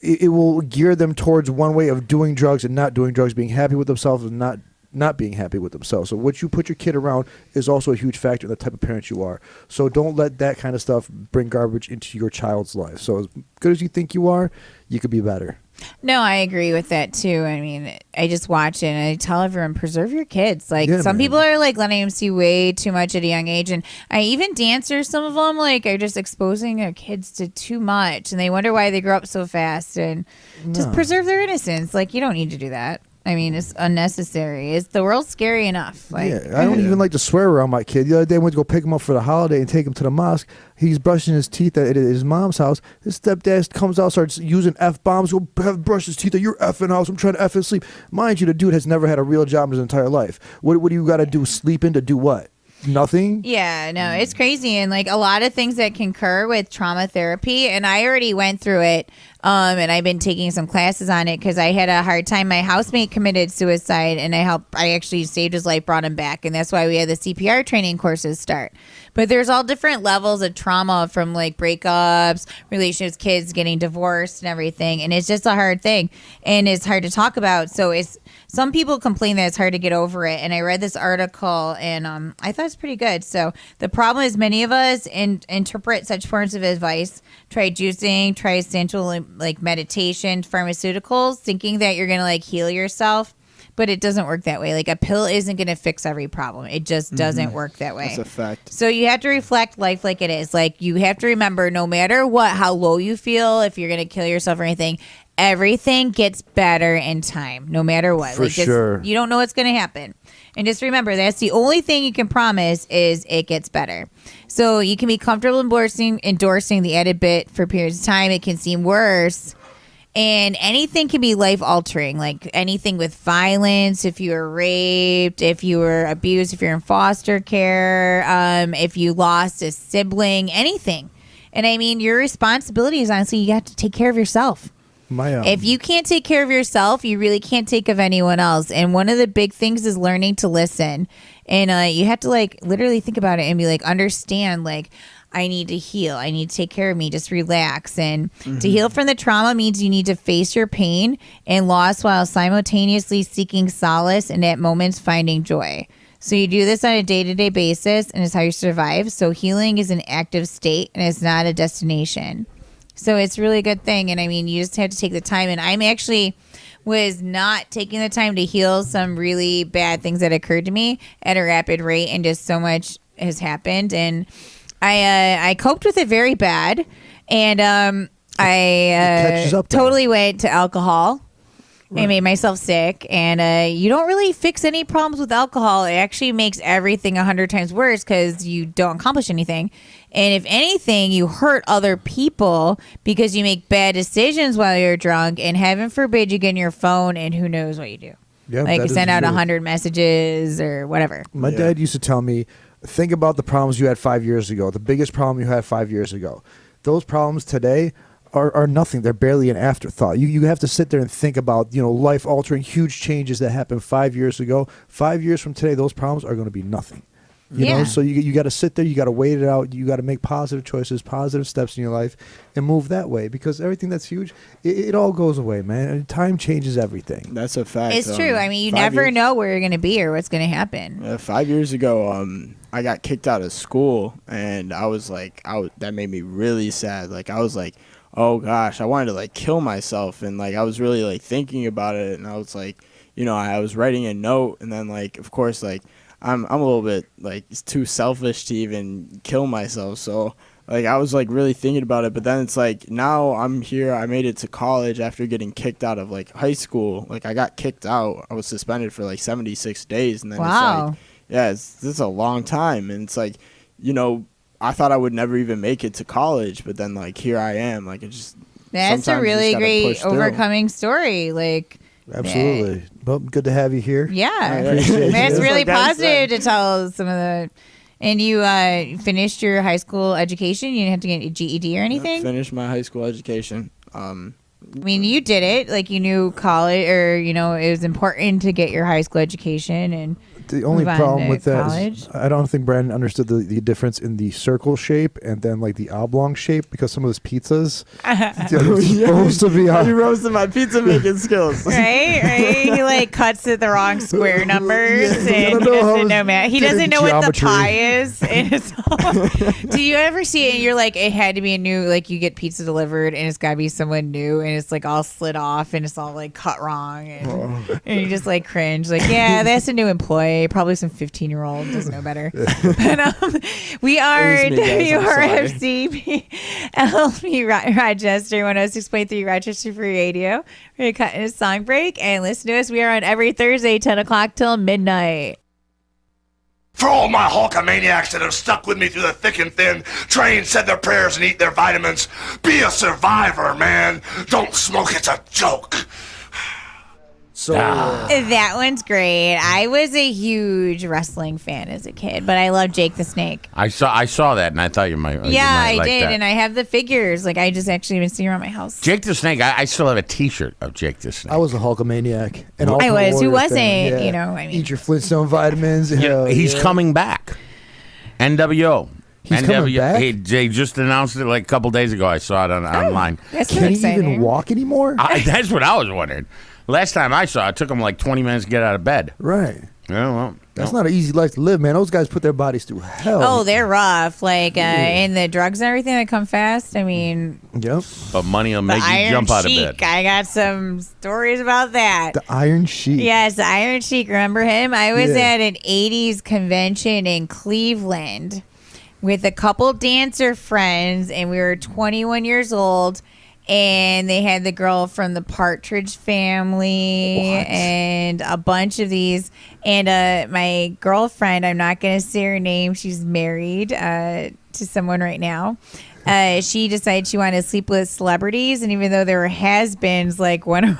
it will gear them towards one way of doing drugs and not doing drugs, being happy with themselves and not being happy with themselves. So what you put your kid around is also a huge factor in the type of parent you are. So don't let that kind of stuff bring garbage into your child's life. So as good as you think you are, you could be better. No, I agree with that too. I mean, I just watch it and I tell everyone, preserve your kids. Like some people are like letting them see way too much at a young age. And I even dancers, some of them like are just exposing their kids to too much and they wonder why they grow up so fast and just preserve their innocence. Like you don't need to do that. I mean, it's unnecessary. It's the world's scary enough. Like, I don't even like to swear around my kid. The other day, I went to go pick him up for the holiday and take him to the mosque. He's brushing his teeth at his mom's house. His stepdad comes out, starts using F-bombs. Go brush his teeth at your effing house. I'm trying to F and sleep. Mind you, the dude has never had a real job in his entire life. What do you got to do? Sleep in to do what? Nothing? Yeah, no, it's crazy. And like a lot of things that concur with trauma therapy. And I already went through it. And I've been taking some classes on it because I had a hard time. My housemate committed suicide and I actually saved his life, brought him back. And that's why we had the CPR training courses start. But there's all different levels of trauma from like breakups, relationships, kids getting divorced and everything. And it's just a hard thing. And it's hard to talk about. So some people complain that it's hard to get over it. And I read this article and I thought it's pretty good. So the problem is many of us interpret such forms of advice, try juicing, try essential like meditation, pharmaceuticals, thinking that you're going to like heal yourself. But it doesn't work that way. Like a pill isn't going to fix every problem. It just doesn't work that way. That's a fact. So you have to reflect life like it is. Like you have to remember no matter what, how low you feel, if you're going to kill yourself or anything, everything gets better in time, no matter what. For sure. You don't know what's going to happen. And just remember, that's the only thing you can promise is it gets better. So you can be comfortable endorsing the added bit for periods of time. It can seem worse. And anything can be life-altering, like anything with violence, if you were raped, if you were abused, if you're in foster care, if you lost a sibling, anything. And I mean, your responsibility is honestly you have to take care of yourself. If you can't take care of yourself, you really can't take of anyone else. And one of the big things is learning to listen. And you have to like literally think about it and be like, understand like, I need to heal. I need to take care of me. Just relax. And to heal from the trauma means you need to face your pain and loss while simultaneously seeking solace and at moments finding joy. So you do this on a day-to-day basis and it's how you survive. So healing is an active state and it's not a destination. So it's really a good thing. And I mean, you just have to take the time. And I'm actually was not taking the time to heal some really bad things that occurred to me at a rapid rate. And just so much has happened. And I coped with it very bad, and I totally went to alcohol. Right. I made myself sick, and you don't really fix any problems with alcohol. It actually makes everything 100 times worse because you don't accomplish anything. And if anything, you hurt other people because you make bad decisions while you're drunk, and heaven forbid you get in your phone and who knows what you do. Yeah, like you send out 100 messages or whatever. My dad used to tell me, think about the problems you had 5 years ago, the biggest problem you had 5 years ago. Those problems today are nothing. They're barely an afterthought. You have to sit there and think about, life-altering huge changes that happened 5 years ago. 5 years from today, those problems are going to be nothing. You know, so you got to sit there, you got to wait it out, you got to make positive choices, positive steps in your life, and move that way because everything that's huge, it all goes away, man. And time changes everything. That's a fact. It's true. I mean, you never know where you're going to be or what's going to happen. 5 years ago, I got kicked out of school, and I was like, that made me really sad. Like, I was like, oh gosh, I wanted to like kill myself, and like I was really like thinking about it, and I was like, I was writing a note, and then like, of course, like. I'm a little bit like it's too selfish to even kill myself. So like I was like really thinking about it, but then it's like now I'm here. I made it to college after getting kicked out of like high school. Like I got kicked out. I was suspended for like 76 days, and then it's like, this is a long time, and it's like, I thought I would never even make it to college, but then like here I am. Like it just that's a really great overcoming story. Like. Absolutely. Well, good to have you here. Yeah. That's really positive to tell some of the... And you finished your high school education? You didn't have to get a GED or anything? Finished my high school education. I mean, you did it. Like, you knew college or, it was important to get your high school education. And The only Move on problem to with that college? is I don't think Brandon understood the difference in the circle shape and then like the oblong shape because some of those pizzas they're supposed to be He roasted my pizza making skills. Right. He like cuts at the wrong square numbers, I and don't he know how doesn't know it's math. He did doesn't in know what the geometry. pie is. And it's all, do you ever see it? And you're like, it had to be a new. Like you get pizza delivered, and it's got to be someone new, and it's like all slid off, and it's all like cut wrong, and you just like cringe. Like, yeah, that's a new employee, probably some 15-year-old doesn't know better. But we are It was me, guys. I'm WRFC LP Rochester 106.3 Rochester Free Radio. We're gonna cut in a song break and listen to us. We are on every Thursday, 10 o'clock till midnight. For all my Hulkamaniacs that have stuck with me through the thick and thin, train, said their prayers, and eat their vitamins, be a survivor, man. Don't smoke, it's a joke. So That one's great. I was a huge wrestling fan as a kid, but I love Jake the Snake. I saw that, and I thought you might. I like did, that. and I have the figures. Like I just actually been seeing around my house. Jake the Snake. I still have a T-shirt of Jake the Snake. I was a Hulkamaniac. And I Ultimate was. Who Warrior wasn't? fan. You know, I mean, Eat your Flintstone vitamins. He's coming back. NWO. He's coming back? They just announced it like a couple days ago. I saw it online. that's so Can he exciting. even walk anymore? That's what I was wondering. Last time I saw it, took him like 20 minutes to get out of bed. Right. Yeah, well, That's not an easy life to live, man. Those guys put their bodies through hell. Oh, they're rough. Like, and the drugs and everything that come fast. I mean, Yep. but money will the make you Iron jump out of Sheik. bed. I got some stories about that. The Iron Sheik. Yes, the Iron Sheik. Remember him? I was Yeah. at an 80s convention in Cleveland with a couple dancer friends, and we were 21 years old. And they had the girl from the Partridge Family and a bunch of these. And my girlfriend, I'm not going to say her name. She's married to someone right now. She decided she wanted to sleep with celebrities. And even though there were has-beens, like went around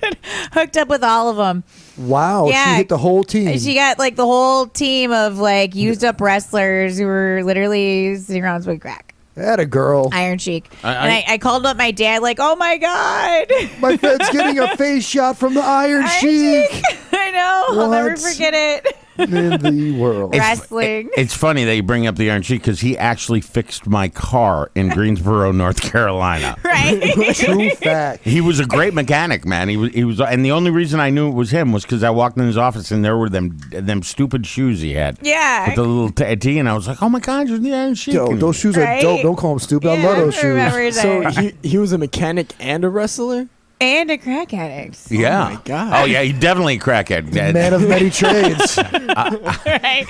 and hooked up with all of them. Wow. Yeah. She hit the whole team. She got like the whole team of like used up wrestlers who were literally sitting around with crack. That a girl. Iron Sheik. And I called up my dad like, oh my God. My friend's getting a face shot from the Iron Sheik. I know. I'll never What? forget it. In the world. Wrestling. It's funny that you bring up the Iron Sheik because he actually fixed my car in Greensboro, North Carolina. Right. True fact. He was a great mechanic, man. He was, and the only reason I knew it was him was because I walked in his office and there were them stupid shoes he had. Yeah. With the little T, and I was like, "Oh my God, you're the Iron Sheik." Yo, those shoes are Right? dope. Don't call them stupid. I love those remember shoes. that. So he was a mechanic and a wrestler? And a crack addict. Yeah. Oh my God. Oh yeah, he definitely a crackhead. Man of many trades. Right.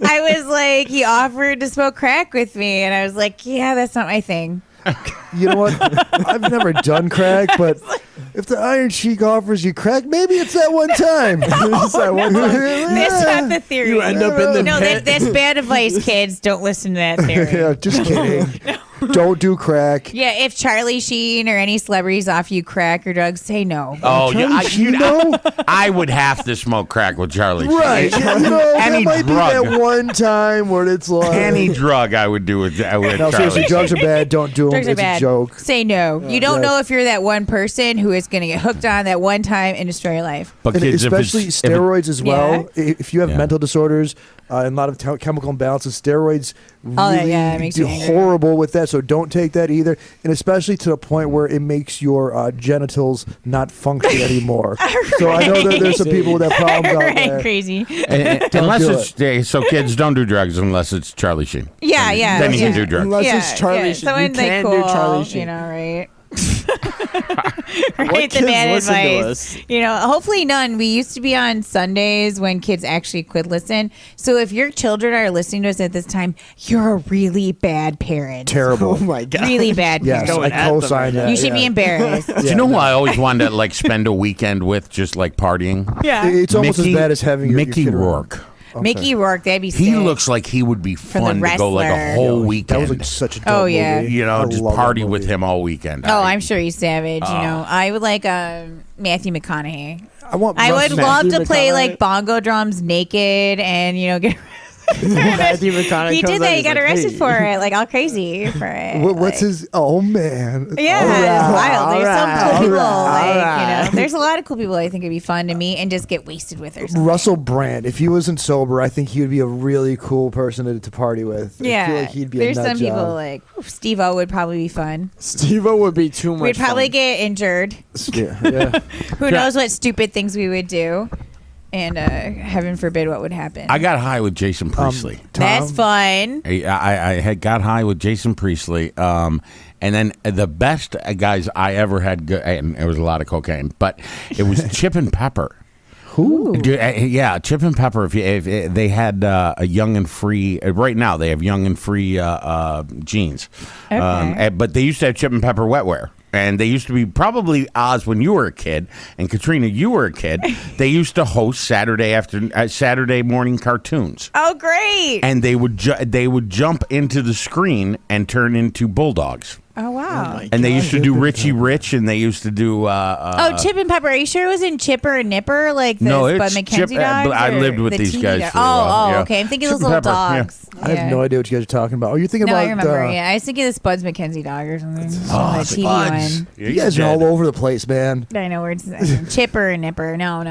I was like, he offered to smoke crack with me. And I was like, yeah, that's not my thing. You know what? I've never done crack, but if the Iron Sheik offers you crack, maybe it's that one time. It's that one time. That's not the theory. You end up in the No, pit. that's bad advice, kids. Don't listen to that theory. Yeah, just kidding. Don't do crack. Yeah, if Charlie Sheen or any celebrities offer you crack or drugs, say no. Oh yeah, Chino? I would have to smoke crack with Charlie. Right. Sheen. You know, Any that might drug. be that one time where it's like. Any drug I would do with No, Charlie. seriously, drugs are bad. Don't do them. Drugs are It's bad. a joke. Say no. You don't know if you're that one person who is going to get hooked on that one time and destroy your life. But And kids, especially if steroids as well. If you have Yeah. mental disorders and a lot of chemical imbalances, steroids really it makes do you angry. horrible with that. So don't take that either. And especially to the point where it makes your genitals not function anymore. So I know that there's some people with that problems out Right, there. crazy. unless do it's so kids don't do drugs unless it's Charlie Sheen. Yeah, yeah. Then you yeah. can do drugs. Unless Yeah, it's Charlie yeah. Sheen. Someone You like can cool, do Charlie Sheen. you know, right? What Right, the kids bad listen to advice. us? You know, hopefully none. We used to be on Sundays when kids actually could listen. So if your children are listening to us at this time, you're a really bad parent. Terrible. Oh my God. Really bad Yes, parent. Going I at them co-sign right that. You should be yeah. embarrassed. Do you know who I always wanted to like spend a weekend with, just like partying? Yeah. It's almost as bad as having your Mickey kid around. Rourke. Mickey Rourke, that'd be He sick. looks like he would be the fun to go like a wrestler. whole That weekend. was like such a dope Oh, yeah. movie. You know, I just love that party with movie. him all weekend. Oh, I'm sure he's savage. You know, I would like Matthew McConaughey. I want I would Matthew love to play McConaughey. like bongo drums naked and, you know, get Matthew McConaughey he comes did out, that. He he's got like, arrested hey. for it, like all crazy for it. What's like, his? Oh man! Yeah, All it's right. wild. There's some cool all people, right, like all right. you know. There's a lot of cool people I think it'd be fun to meet and just get wasted with or something. Russell Brand, if he wasn't sober, I think he would be a really cool person to party with. Yeah. I feel like he'd be There's a nut some job. people like Steve-O would probably be fun. Steve-O would be too much We'd probably fun. get injured. Yeah. Who knows what stupid things we would do. And heaven forbid what would happen. I got high with Jason Priestley. That's fun. I had got high with Jason Priestley. And then the best guys I ever had, and it was a lot of cocaine, but it was Chip and Pepper. Ooh. Yeah, Chip and Pepper. If they had a Young and Free, right now they have Young and Free jeans. Okay. But they used to have Chip and Pepper wetwear. And they used to be probably Oz when you were a kid, and Katrina, you were a kid. They used to host Saturday morning cartoons. Oh, great! And they would jump into the screen and turn into bulldogs. Oh, wow. And they used to do Richie Rich, and they used to do. Chip and Pepper. Are you sure it wasn't Chipper and Nipper, like the Bud McKenzie Chip. dogs? I lived with the these TV guys. dogs? For a while. Yeah. Okay. I'm thinking Chip those little and Pepper, dogs. yeah. I have no idea what you guys are talking about. Are you thinking about? I remember. I was thinking this Bud's McKenzie dog or something. Oh, the TV Spuds. one. You guys are all over the place, man. I know where it's Chipper and Nipper. No.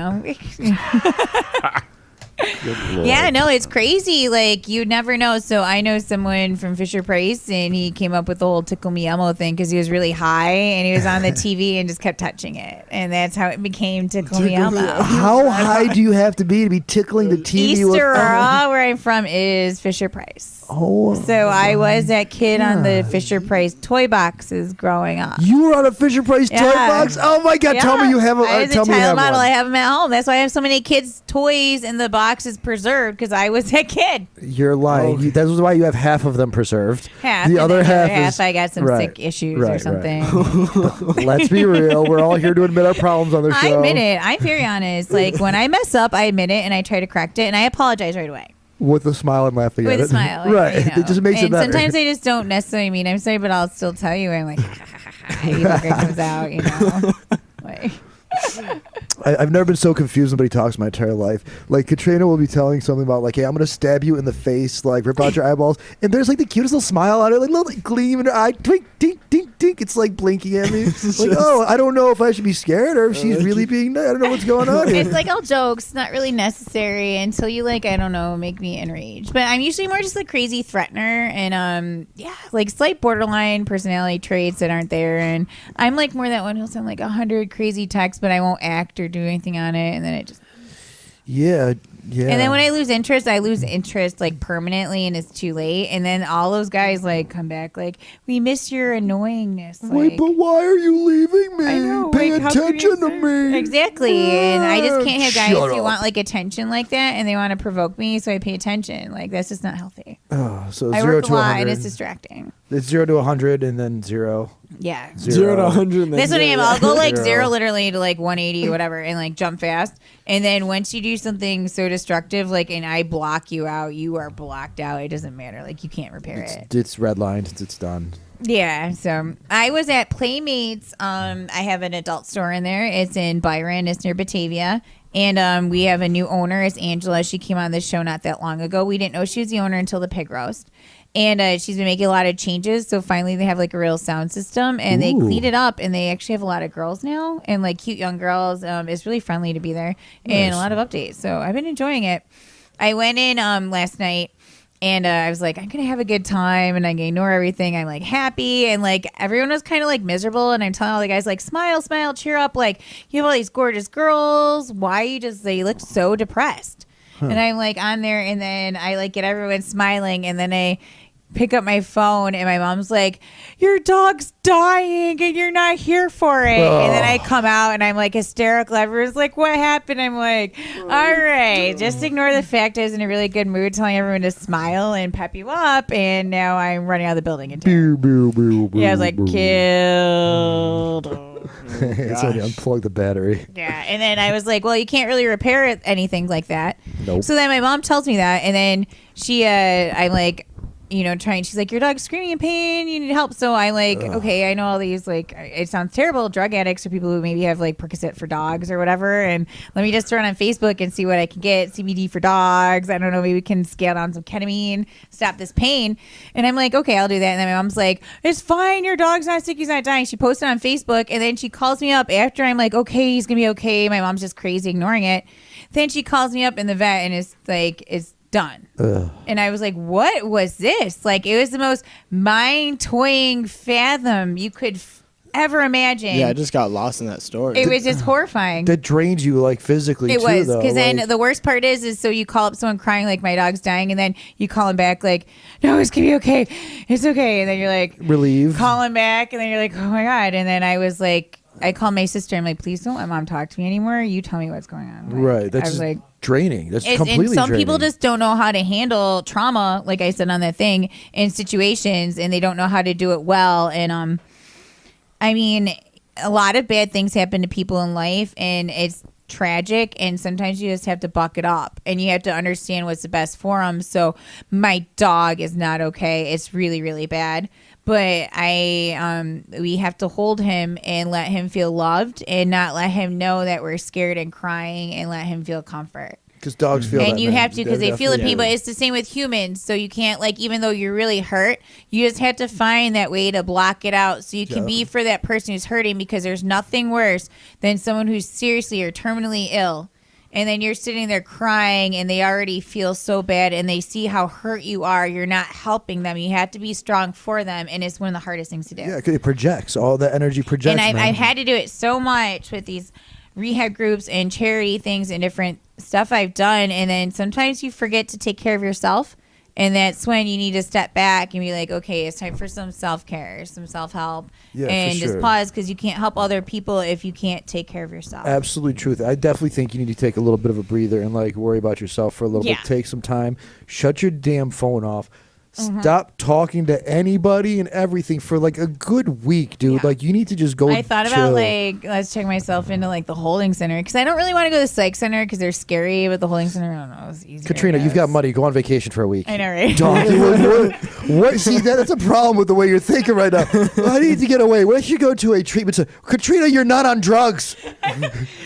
Yeah, no, it's crazy. Like, you'd never know. So I know someone from Fisher Price, and he came up with the whole Tickle Me Elmo thing because he was really high, and he was on the TV and just kept touching it. And that's how it became Tickle Me Elmo. How high do you have to be tickling the TV? Easter where I'm from, is Fisher Price. Oh, so I was that kid on the Fisher Price toy boxes growing up. You were on a Fisher Price toy box? Oh my God! Yeah. Tell me you have a. I was tell a me you child have model. one. I have them at home. That's why I have so many kids' toys in the boxes preserved because I was that kid. You're lying. That was why you have half of them preserved. Half. The other half is. I got some sick issues or something. Right. Let's be real. We're all here to admit our problems on the show. I admit it. I'm very honest. Like, when I mess up, I admit it and I try to correct it and I apologize right away. With a smile and laughing at it. With a smile. Right. You know. It just makes it better. Sometimes I just don't necessarily mean I'm sorry, but I'll still tell you. I'm like, even if it comes out, you know. Like. I've never been so confused when somebody talks my entire life. Like, Katrina will be telling something about, like, hey, I'm going to stab you in the face, like, rip out your eyeballs. And there's, like, the cutest little smile on it, like, little gleam in her eye. Twink, tink, tink, tink. It's, like, blinking at me. Like, oh, I don't know if I should be scared or if she's really being nice. I don't know what's going on here. It's like all jokes. It's not really necessary until you, like, I don't know, make me enraged. But I'm usually more just a crazy threatener and, like, slight borderline personality traits that aren't there. And I'm, like, more that one who'll send, like, 100 crazy texts, but I won't act or do anything on it. And then it just... Yeah. And then when I lose interest, like, permanently, and it's too late. And then all those guys, like, come back, like, we miss your annoyingness. Wait, like, but why are you leaving me? I know, Pay like, how could attention you to me. Exactly. And I just can't have guys Shut who up. want, like, attention like that, and they want to provoke me, so I pay attention. Like, that's just not healthy. Oh, so I 0 work to a lot, 100. and it's distracting. It's 0 to 100 and then 0. Yeah. 0 to 100. And then That's what I am. 0. I'll go like 0. 0 literally to like 180 or whatever and like jump fast. And then once you do something so destructive, like, and I block you out, you are blocked out. It doesn't matter. Like, you can't repair it. It's redlined. It's done. Yeah. So I was at Playmates. I have an adult store in there. It's in Byron. It's near Batavia. And we have a new owner. It's Angela. She came on this show not that long ago. We didn't know she was the owner until the pig roast. And she's been making a lot of changes. So finally they have like a real sound system and they cleaned it up. And they actually have a lot of girls now and like cute young girls. It's really friendly to be there and a lot of updates. So I've been enjoying it. I went in last night and I was like, I'm going to have a good time and I'm going to ignore everything. I'm like happy. And like everyone was kind of like miserable. And I'm telling all the guys like, smile, smile, cheer up. Like, you have all these gorgeous girls. Why they look so depressed? And I'm like on there and then I like get everyone smiling and then I pick up my phone and my mom's like, your dog's dying and you're not here for it. And then I come out and I'm like hysterical. Everyone's like, what happened? I'm like, all right, just ignore the fact I was in a really good mood telling everyone to smile and pep you up. And now I'm running out of the building. Yeah, I was like, killed. It's only unplug the battery. Yeah, and then I was like, well, you can't really repair anything like that. Nope. So then my mom tells me that, and then I'm like, trying. She's like, your dog's screaming in pain. You need help. So I okay, I know all these, like, it sounds terrible, drug addicts or people who maybe have like Percocet for dogs or whatever. And let me just throw it on Facebook and see what I can get. CBD for dogs. I don't know. Maybe we can scale down some ketamine, stop this pain. And I'm like, okay, I'll do that. And then my mom's like, it's fine. Your dog's not sick. He's not dying. She posted on Facebook. And then she calls me up after I'm like, okay, he's going to be okay. My mom's just crazy ignoring it. Then she calls me up in the vet and it's like, it's done. And I was like, what was this? Like, it was the most mind-toying fathom you could ever imagine. Yeah, I just got lost in that story. It was just horrifying. That drains you, like, physically, it too, was, though. because then the worst part is so you call up someone crying like, my dog's dying, and then you call him back like, no, it's gonna be okay, it's okay. And then you're like, relieved. Call him back, and then you're like, oh my God. And then I was like, I called my sister. I'm like, please don't let mom talk to me anymore. You tell me what's going on. Like, right. That's just like draining. That's completely and some draining. people just don't know how to handle trauma, like I said on that thing, in situations, and they don't know how to do it well. And I mean, a lot of bad things happen to people in life, and it's tragic, and sometimes you just have to buck it up and you have to understand what's the best for them. So my dog is not okay. It's really, really bad. But we have to hold him and let him feel loved and not let him know that we're scared and crying, and let him feel comfort. Because dogs feel that. And you have to, because they feel the pain, but it's the same with humans. So you can't, like, even though you're really hurt, you just have to find that way to block it out so you can be for that person who's hurting, because there's nothing worse than someone who's seriously or terminally ill. And then you're sitting there crying and they already feel so bad and they see how hurt you are. You're not helping them. You have to be strong for them. And it's one of the hardest things to do. Yeah, it projects. All the energy projects. And I've had to do it so much with these rehab groups and charity things and different stuff I've done. And then sometimes you forget to take care of yourself. And that's when you need to step back and be like, okay, it's time for some self-care, some self-help. Yeah, and for just sure. pause, because you can't help other people if you can't take care of yourself. Absolute truth. I definitely think you need to take a little bit of a breather and like worry about yourself for a little bit. Take some time. Shut your damn phone off. Stop talking to anybody and everything for like a good week, dude. Like, you need to just go. I thought about like, let's check myself into like the holding center, because I don't really want to go to the psych center because they're scary. But the holding center, I don't know, it's easier. Katrina, you've got money. Go on vacation for a week. I know, right? Dog, what? See, that's a problem with the way you're thinking right now. I need to get away. Why don't you go to a treatment center? Katrina, you're not on drugs.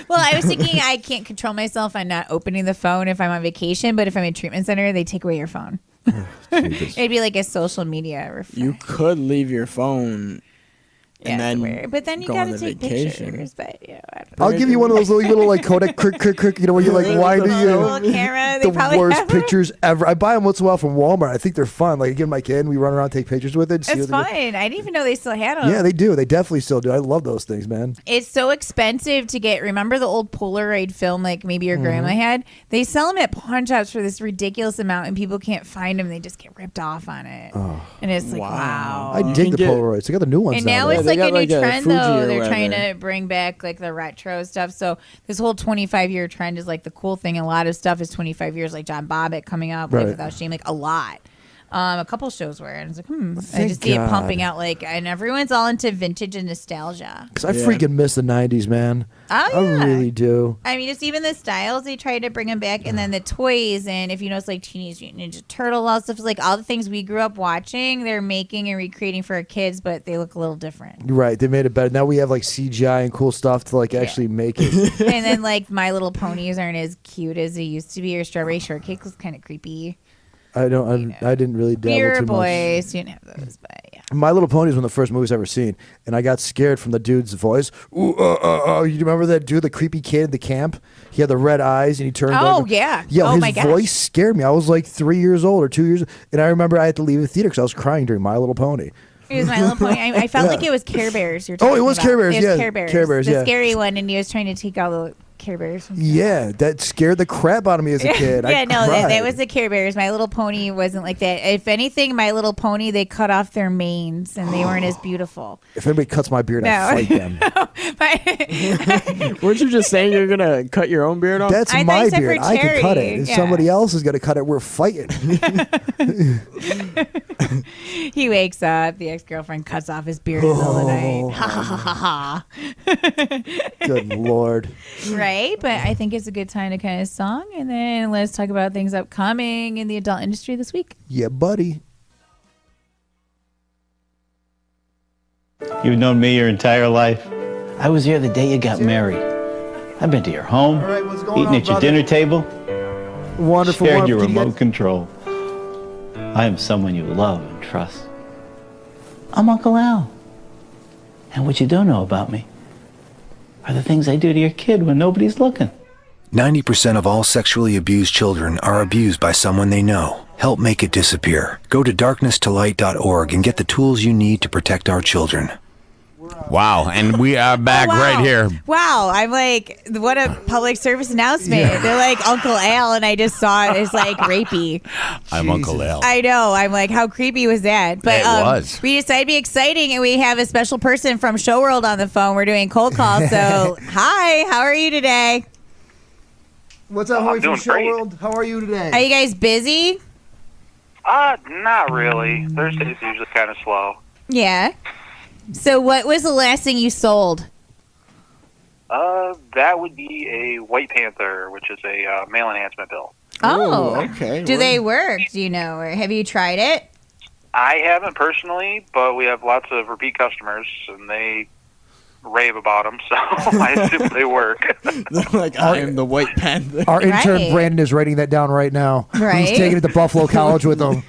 Well, I was thinking I can't control myself on not opening the phone if I'm on vacation, but if I'm in a treatment center, they take away your phone. It'd be like a social media refresh. You could leave your phone and then but then you go gotta on the take vacation. pictures. But I'll give you one of those little like Kodak, you know, where you like winding little camera. They the probably worst have pictures ever. I buy them once in a while from Walmart. I think they're fun. Like, I give my kid and we run around, take pictures with it. It's fun. I didn't even know they still had them. Yeah, they do. They definitely still do. I love those things, man. It's so expensive to get. Remember the old Polaroid film, like maybe your grandma had? They sell them at pawn shops for this ridiculous amount, and people can't find them. They just get ripped off on it. And it's like, wow. I dig the Polaroids. They got the new ones And now nowadays. it's like a new like a trend, Fuji though. or They're whatever. trying to bring back like the retro stuff. So this whole 25-year trend is like the cool thing. A lot of stuff is 25 years, like John Bobbitt coming up, Life Without Shame, like a lot. A couple shows were, and I was like, I just see it pumping out, like, and everyone's all into vintage and nostalgia. Because I freaking miss the 90s, man. Oh, yeah. I really do. I mean, just even the styles, they try to bring them back, and then the toys, and if you notice, like Teenage Mutant Ninja Turtle, all stuff, like all the things we grew up watching, they're making and recreating for our kids, but they look a little different. Right, they made it better. Now we have like CGI and cool stuff to like actually make it. And then like My Little Ponies aren't as cute as they used to be, or Strawberry Shortcake was kind of creepy. I didn't really dabble We were too boys, much. you didn't have those, but yeah. My Little Pony was one of the first movies I ever seen, and I got scared from the dude's voice. Ooh, you remember that dude, the creepy kid at the camp? He had the red eyes, and he turned. Oh, yeah. Yeah, Oh, his my gosh. voice scared me. I was like 3 years old or 2 years, and I remember I had to leave the theater because I was crying during My Little Pony. It was My Little Pony. I felt like it was Care Bears. You're talking it was about. Care Bears, It was yeah. Care Bears. Care Bears, the yeah. scary one, and he was trying to take all the Care Bears. Yeah, that scared the crap out of me as a kid. Yeah, I no, that cried. was the Care Bears. My Little Pony wasn't like that. If anything, My Little Pony, they cut off their manes, and they weren't as beautiful. If anybody cuts my beard, I fight them. Weren't you just saying you're gonna cut your own beard off? That's I thought my you said beard. for I can cut it. charity. If Yeah. somebody else is gonna cut it, we're fighting. He wakes up, the ex-girlfriend cuts off his beard in the middle of the night. Ha ha ha ha ha. Good Lord. Right? But I think it's a good time to kind of song, and then let's talk about things upcoming in the adult industry this week. Yeah, buddy. You've known me your entire life. I was here the day you got married. I've been to your home, eaten at your dinner table, Wonderful. shared your remote control. I am someone you love and trust. I'm Uncle Al. And what you don't know about me are the things I do to your kid when nobody's looking. 90% of all sexually abused children are abused by someone they know. Help make it disappear. Go to darknesstolight.org and get the tools you need to protect our children. Wow, and we are back right here. Wow, I'm like, what a public service announcement. Yeah. They're like Uncle Al, and I just saw it as like rapey. I'm Jesus. Uncle Al. I know. I'm like, how creepy was that? But it was. We decided to be exciting, and we have a special person from Show World on the phone. We're doing cold calls. So, hi, how are you today? What's up, Howie from Show World? How are you today? Are you guys busy? Not really. Thursday's usually kind of slow. Yeah. So what was the last thing you sold? That would be a White Panther, which is a male enhancement pill. Oh, okay. Do they work? Do you know, or have you tried it? I haven't personally, but we have lots of repeat customers, and they rave about them, so I assume they work. Like, I am the White Panther. Our intern Brandon is writing that down right now. Right. He's taking it to Buffalo College with him.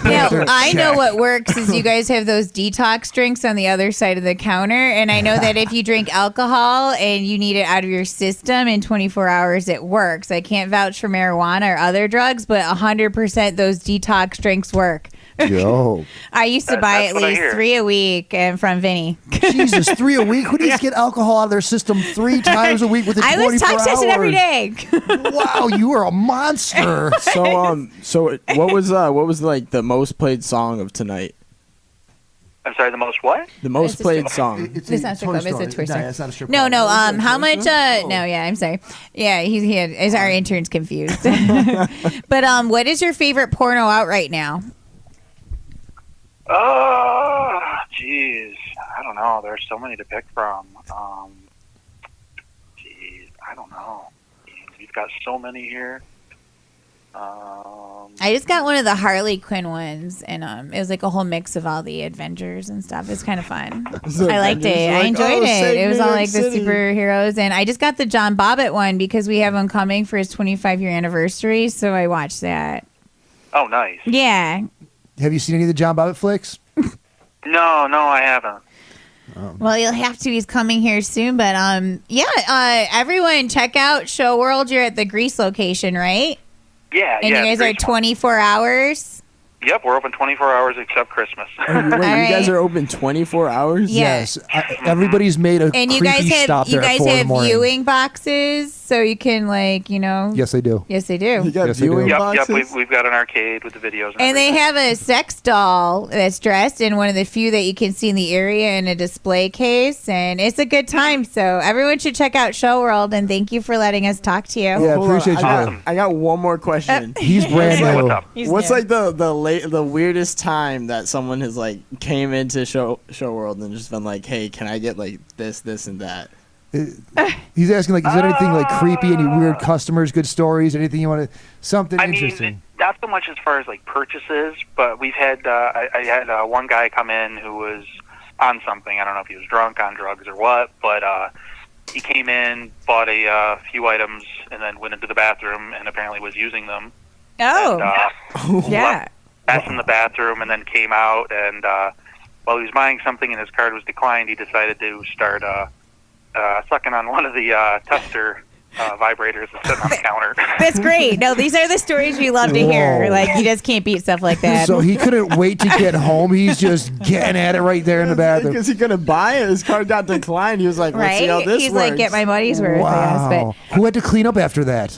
Now, I know what works is you guys have those detox drinks on the other side of the counter, and I know that if you drink alcohol and you need it out of your system in 24 hours, it works. I can't vouch for marijuana or other drugs, but 100% those detox drinks work. Yo. I used to buy at least 3 a week from Vinny. Jesus, 3 a week? Who needs to get alcohol out of their system 3 times a week within 24 hours? I was touch tested every day. Wow, you are a monster. So what was like the most played song of tonight? I'm sorry, the most what? The most played song. It's not strip club. It's a Twister. No, it's not a strip No, club. no. How much? No, yeah. I'm sorry. Yeah, is our intern's confused. But what is your favorite porno out right now? Oh, jeez. I don't know. There's so many to pick from. Jeez, I don't know. We've got so many here. I just got one of the Harley Quinn ones, and it was like a whole mix of all the Adventures and stuff. It's kind of fun. I liked it. I enjoyed it. It was all like the superheroes, and I just got the John Bobbitt one because we have him coming for his 25-year anniversary, so I watched that. Oh, nice. Yeah. Have you seen any of the John Bobbitt flicks? No, I haven't. Well, you'll have to. He's coming here soon, but everyone check out Show World. You're at the Greece location, right? Yeah, and you guys are 24 hours? Yep, we're open 24 hours except Christmas. Wait, you guys are open 24 hours? Yes. Everybody's made a and creepy stop there at 4 in the morning. You guys have viewing boxes, so you can, Yes, they do. Yes, they do. You got viewing boxes? Yep, we've got an arcade with the videos. And they have a sex doll that's dressed in one of the few that you can see in the area in a display case, and it's a good time. So everyone should check out Show World, and thank you for letting us talk to you. Yeah, appreciate you. I got one more question. He's brand new. What's like the weirdest time that someone has like came into Show World and just been like, hey, can I get like this, and that? He's asking like, is there anything like creepy, any weird customers, good stories, anything you want to, something interesting? I mean, not so much as far as like purchases, but we've had, I had one guy come in who was on something. I don't know if he was drunk, on drugs, or what, but he came in, bought a few items, and then went into the bathroom and apparently was using them. Oh, and, yeah. Passed in the bathroom and then came out, and while he was buying something and his card was declined, he decided to start sucking on one of the tester vibrators that's sitting on the counter. That's great. No, these are the stories we love to hear. Whoa. Like, you just can't beat stuff like that. So he couldn't wait to get home. He's just getting at it right there in the bathroom. Because he couldn't buy it. His card got declined. He was like, let's see how this He's works. like, get my money's worth. Wow. I guess, Who had to clean up after that?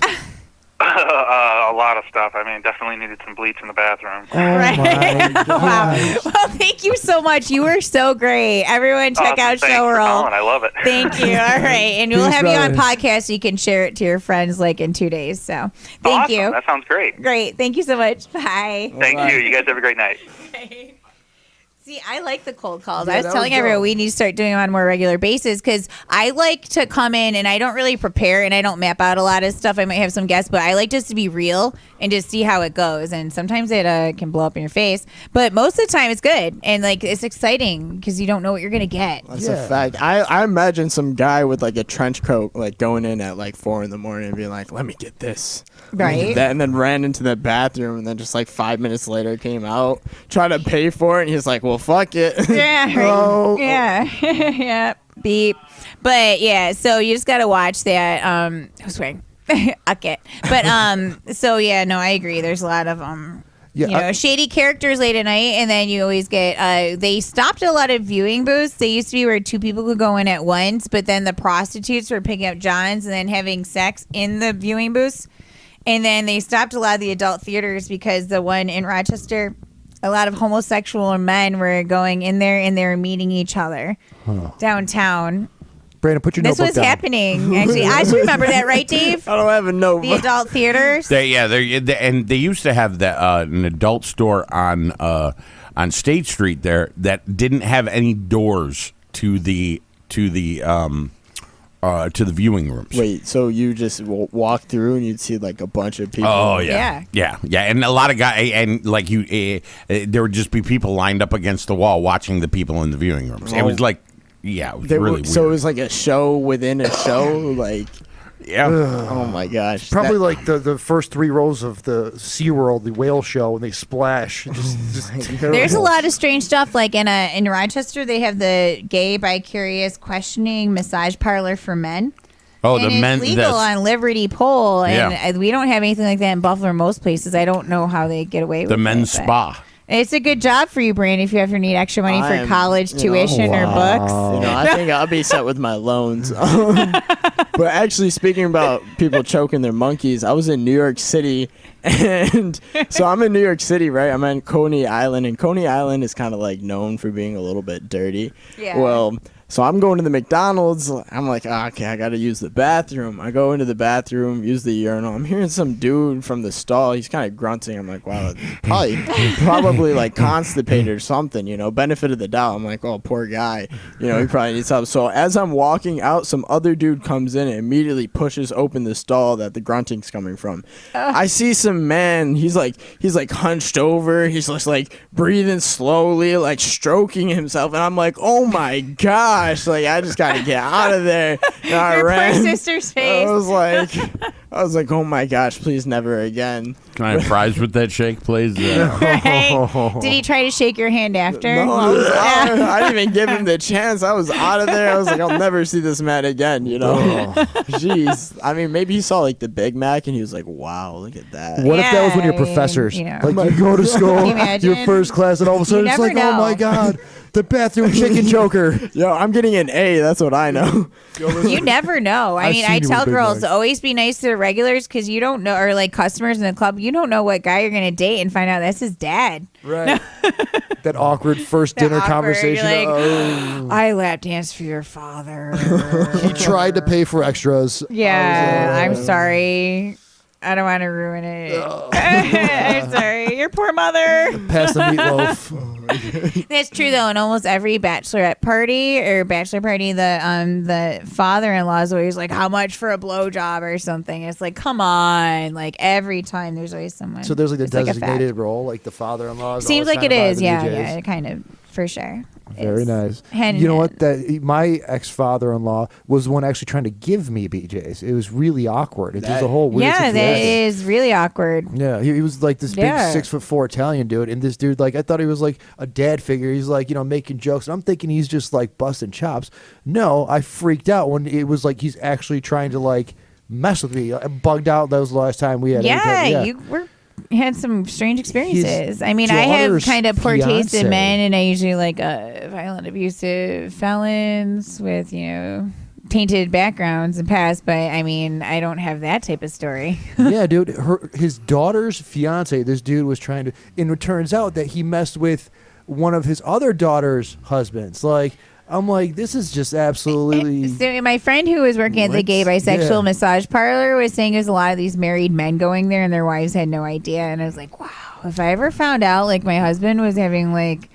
A lot of stuff. I mean, definitely needed some bleach in the bathroom. Oh my Wow. Well, thank you so much. You were so great. Everyone check out Thanks Show for World. calling. I love it. Thank you. All right. And we'll Peace, have you on brother. podcast so you can share it to your friends like in 2 days. So thank Awesome. you. That sounds great. Great. Thank you so much. Bye. Thank you. You guys have a great night. See, I like the cold calls. Yeah, I was that telling was everyone dope. we need to start doing it on a more regular basis because I like to come in and I don't really prepare and I don't map out a lot of stuff. I might have some guests, but I like just to be real and just see how it goes. And sometimes it can blow up in your face, but most of the time it's good and like it's exciting because you don't know what you're gonna get. That's a fact. I imagine some guy with like a trench coat like going in at like 4 a.m. and being like, "Let me get this." Right. And then ran into the bathroom and then just like 5 minutes later came out, tried to pay for it, and he's like, "Well, fuck it." Yeah. Oh. Yeah. Yeah. Beep. But yeah, so you just gotta watch that. I was swearing. Okay. But so yeah, no, I agree. There's a lot of shady characters late at night, and then you always get they stopped a lot of viewing booths. They used to be where 2 people could go in at once, but then the prostitutes were picking up johns and then having sex in the viewing booths. And then they stopped a lot of the adult theaters because the one in Rochester, a lot of homosexual men were going in there and they were meeting each other downtown. Brandon, put your This notebook was down. happening. Actually, I should remember that, right, Dave? I don't have a note. The adult theaters. And they used to have that an adult store on State Street there that didn't have any doors to the viewing rooms. Wait, so you just walk through and you'd see like a bunch of people? Oh yeah, and a lot of guys, and like there would just be people lined up against the wall watching the people in the viewing rooms. It was like, it was really weird. So it was like a show within a show, like. Yeah. Oh my gosh. Probably like the first 3 rows of the SeaWorld, the whale show, and they splash. Just terrible. There's a lot of strange stuff. Like in Rochester, they have the gay bi-curious questioning massage parlor for men. Oh, and the men. It's legal on Liberty Pole, and Yeah. we don't have anything like that in Buffalo or most places. I don't know how they get away with The it. men's but spa. It's a good job for you, Brandon, if you ever need extra money for college tuition or books. I think I'll be set with my loans. But actually, speaking about people choking their monkeys, I was in New York City, and so I'm in New York City, right? I'm in Coney Island, and Coney Island is kind of like known for being a little bit dirty. Yeah. Well, so I'm going to the McDonald's. I'm like, okay, I got to use the bathroom. I go into the bathroom, use the urinal. I'm hearing some dude from the stall. He's kind of grunting. I'm like, wow, probably like constipated or something, benefit of the doubt. I'm like, oh, poor guy. He probably needs help. So as I'm walking out, some other dude comes in and immediately pushes open the stall that the grunting's coming from. I see some man. He's like hunched over. He's just like breathing slowly, like stroking himself. And I'm like, oh my God. Like, I just gotta get out of there. And I Your ran. poor sister's face. I was like, oh my gosh, please never again. Can I have fries with that shake, please? Right? Did he try to shake your hand after? No, I didn't even give him the chance. I was out of there. I was like, I'll never see this man again, Jeez. I mean, maybe he saw like the Big Mac and he was like, wow, look at that. What if that was one of your professors? Like you go to school, your first class, and all of a sudden it's like, oh my God, the bathroom chicken joker. Yo, I'm getting an A. That's what I know. You never know. I mean, I tell girls to always be nice to the regulars because you don't know, or like customers in the club, you don't know what guy you're going to date and find out that's his dad. Right. That awkward first dinner conversation. Like, I lap danced for your father. He tried to pay for extras. Yeah, I'm sorry. I don't want to ruin it. I'm sorry. Your poor mother. Pass the meatloaf. That's true, though. In almost every bachelorette party or bachelor party, the father-in-law is always like, how much for a blowjob or something. It's like, come on. Like, every time there's always someone. So there's like the It's like a designated role, like the father-in-law. Seems like it is. Yeah, kind of. For sure. Very nice. Hand You know in what? That my ex-father-in-law was the one actually trying to give me BJ's. It was really awkward. It was a whole weird Yeah, situation. that is really awkward. Yeah, he was like this big Yeah. 6'4" Italian dude, and this dude, like, I thought he was like a dad figure. He's like, making jokes. And I'm thinking he's just like busting chops. No, I freaked out when it was like he's actually trying to like mess with me. I bugged out. That was the last time we had. You had some strange experiences. I mean, I have daughter's kind of poor taste in fiancé. men, and I usually like violent, abusive felons with tainted backgrounds and past. But I mean, I don't have that type of story. Yeah, dude. His daughter's fiance. This dude was trying to, and it turns out that he messed with one of his other daughter's husbands. Like, I'm like, this is just absolutely. So my friend who was working at the gay bisexual massage parlor was saying there's a lot of these married men going there and their wives had no idea. And I was like, wow, if I ever found out like my husband was having like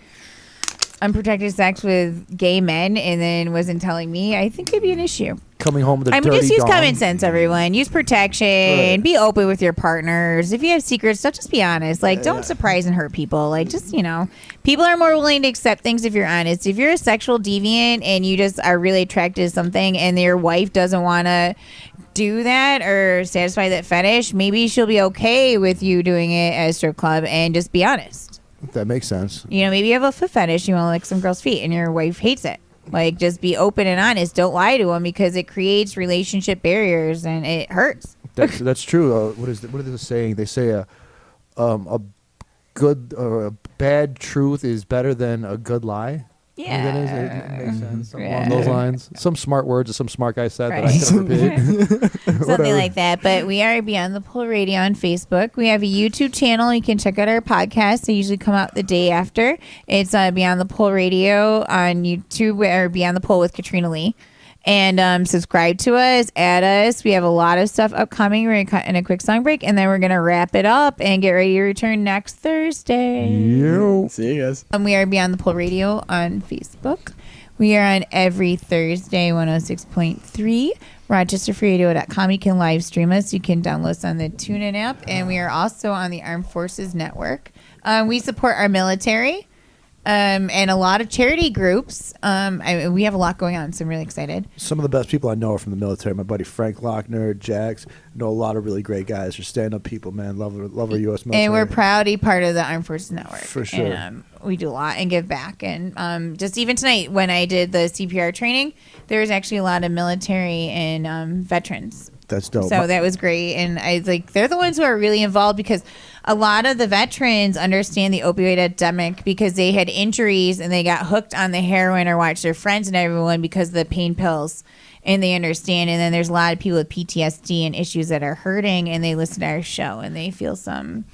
unprotected sex with gay men and then wasn't telling me, I think it'd be an issue. Coming home with a dirty just use dong. common sense, everyone. Use protection. Right. Be open with your partners. If you have secrets, just be honest. Like, don't surprise and hurt people. Like, just, people are more willing to accept things if you're honest. If you're a sexual deviant and you just are really attracted to something and your wife doesn't want to do that or satisfy that fetish, maybe she'll be okay with you doing it at a strip club and just be honest. That makes sense. Maybe you have a foot fetish. You want to lick some girl's feet and your wife hates it. Like, just be open and honest. Don't lie to them because it creates relationship barriers and it hurts. That's true. What is the saying? They say a good or a bad truth is better than a good lie. Yeah, it makes sense. Along those lines. Some smart words that some smart guy said that I can repeat. Something like that. But we are Beyond the Pole Radio on Facebook. We have a YouTube channel. You can check out our podcasts. They usually come out the day after. It's Beyond the Pole Radio on YouTube or Beyond the Pole with Katrina Lee. And subscribe to us, add us. We have a lot of stuff upcoming. We're going to cut in a quick song break, and then we're going to wrap it up and get ready to return next Thursday. See you guys. We are Beyond the Pole Radio on Facebook. We are on every Thursday, 106.3, RochesterFreeRadio.com. You can live stream us. You can download us on the TuneIn app. And we are also on the Armed Forces Network. We support our military. And a lot of charity groups. We have a lot going on, so I'm really excited. Some of the best people I know are from the military. My buddy Frank Lochner, Jax. Know a lot of really great guys. They're stand-up people, man. Love our U.S. military. And we're proud to be part of the Armed Forces Network. For sure. And, we do a lot and give back. And just even tonight when I did the CPR training, there was actually a lot of military and veterans. That's dope. So that was great. And they're the ones who are really involved because a lot of the veterans understand the opioid epidemic because they had injuries and they got hooked on the heroin or watched their friends and everyone because of the pain pills. And they understand. And then there's a lot of people with PTSD and issues that are hurting and they listen to our show and they feel some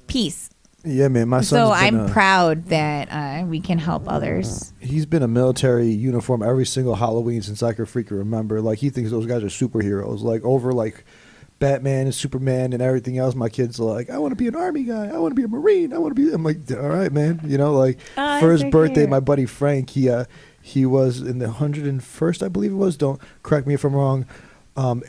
peace. Yeah, man. My son's So I'm proud that we can help others. He's been a military uniform every single Halloween since I can freaking remember. Like, he thinks those guys are superheroes. Like, over, like, Batman and Superman and everything else. My kids are like, I want to be an Army guy. I want to be a Marine. I'm like, all right, man. For his birthday, my buddy Frank, he was in the 101st, I believe it was. Don't correct me if I'm wrong.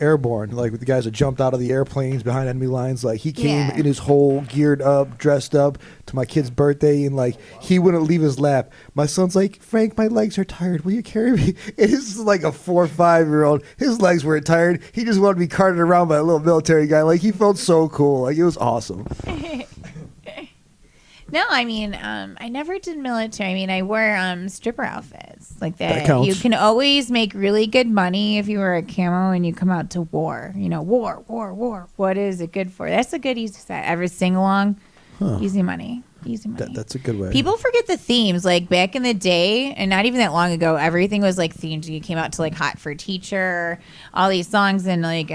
Airborne, like with the guys that jumped out of the airplanes behind enemy lines. Like, he came in his whole geared up, dressed up to my kid's birthday, and like he wouldn't leave his lap. My son's like, Frank, my legs are tired. Will you carry me? And this is like a 4 or 5 year old. His legs weren't tired. He just wanted to be carted around by a little military guy. Like, he felt so cool. Like, it was awesome. No, I mean, I never did military. I mean, I wore stripper outfits like that. That counts. You can always make really good money if you wear a camo and you come out to war. War. What is it good for? That's a good easy set. Ever sing along? Huh. Easy money. That's a good way. People forget the themes. Like, back in the day, and not even that long ago, everything was like themed. You came out to like Hot for Teacher, all these songs, and like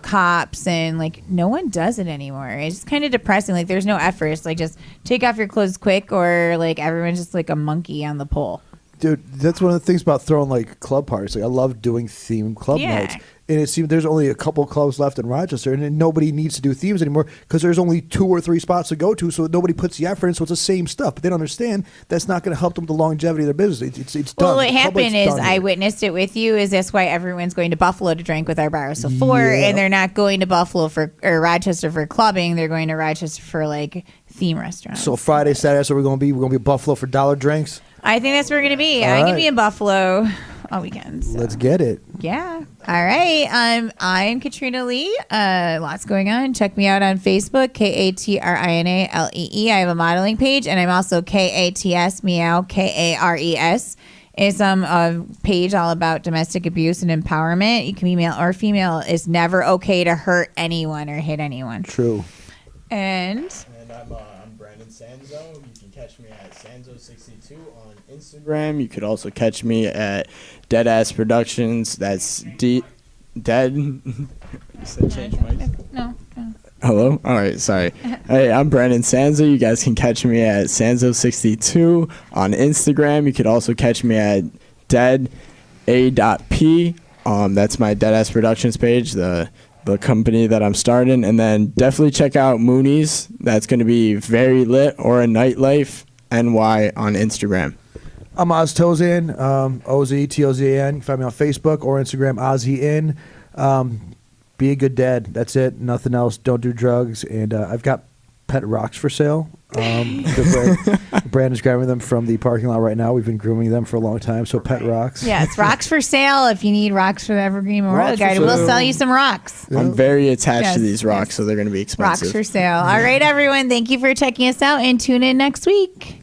cops, and like no one does it anymore. It's just kind of depressing. Like, there's no effort. It's like, just take off your clothes quick, or like everyone's just like a monkey on the pole. Dude, that's one of the things about throwing like club parties. Like, I love doing themed club nights. And it seems there's only a couple clubs left in Rochester, and nobody needs to do themes anymore because there's only 2 or 3 spots to go to, so nobody puts the effort in, so it's the same stuff. But they don't understand that's not going to help them with the longevity of their business. It's done. Well, what happened is, I witnessed it with you, is that's why everyone's going to Buffalo to drink with our bars before, and they're not going to Buffalo or Rochester for clubbing. They're going to Rochester for like theme restaurants. So Friday, Saturday, so we're going to be Buffalo for dollar drinks. I think that's where we're going to be. I'm going to be in Buffalo all weekend. So. Let's get it. Yeah. All right. I'm Katrina Lee. Lots going on. Check me out on Facebook, KATRINALEE. I have a modeling page, and I'm also KATS Meow, KARES. It's a page all about domestic abuse and empowerment. You can be male or female. It's never okay to hurt anyone or hit anyone. True. And I'm Brandon Sanzo. You can catch me at Sanzo62 on Instagram. You could also catch me at Deadass Productions. That's Dead. You said change mics? No. Hello? All right, sorry. Hey, I'm Brandon Sanzo. You guys can catch me at Sanzo62 on Instagram. You could also catch me at deada.p. That's my Deadass Productions page, the company that I'm starting. And then definitely check out Moonies. That's going to be very lit, or a Nightlife NY on Instagram. I'm Oz Tozan, OZTOZAN. You can find me on Facebook or Instagram, OzzyIn. Be a good dad. That's it. Nothing else. Don't do drugs. And I've got pet rocks for sale. Brandon's grabbing them from the parking lot right now. We've been grooming them for a long time. So pet rocks. Yeah, it's rocks for sale. If you need rocks for the Evergreen Memorial Garden, we'll sell you some rocks. I'm very attached to these rocks, so they're going to be expensive. Rocks for sale. All right, everyone. Thank you for checking us out, and tune in next week.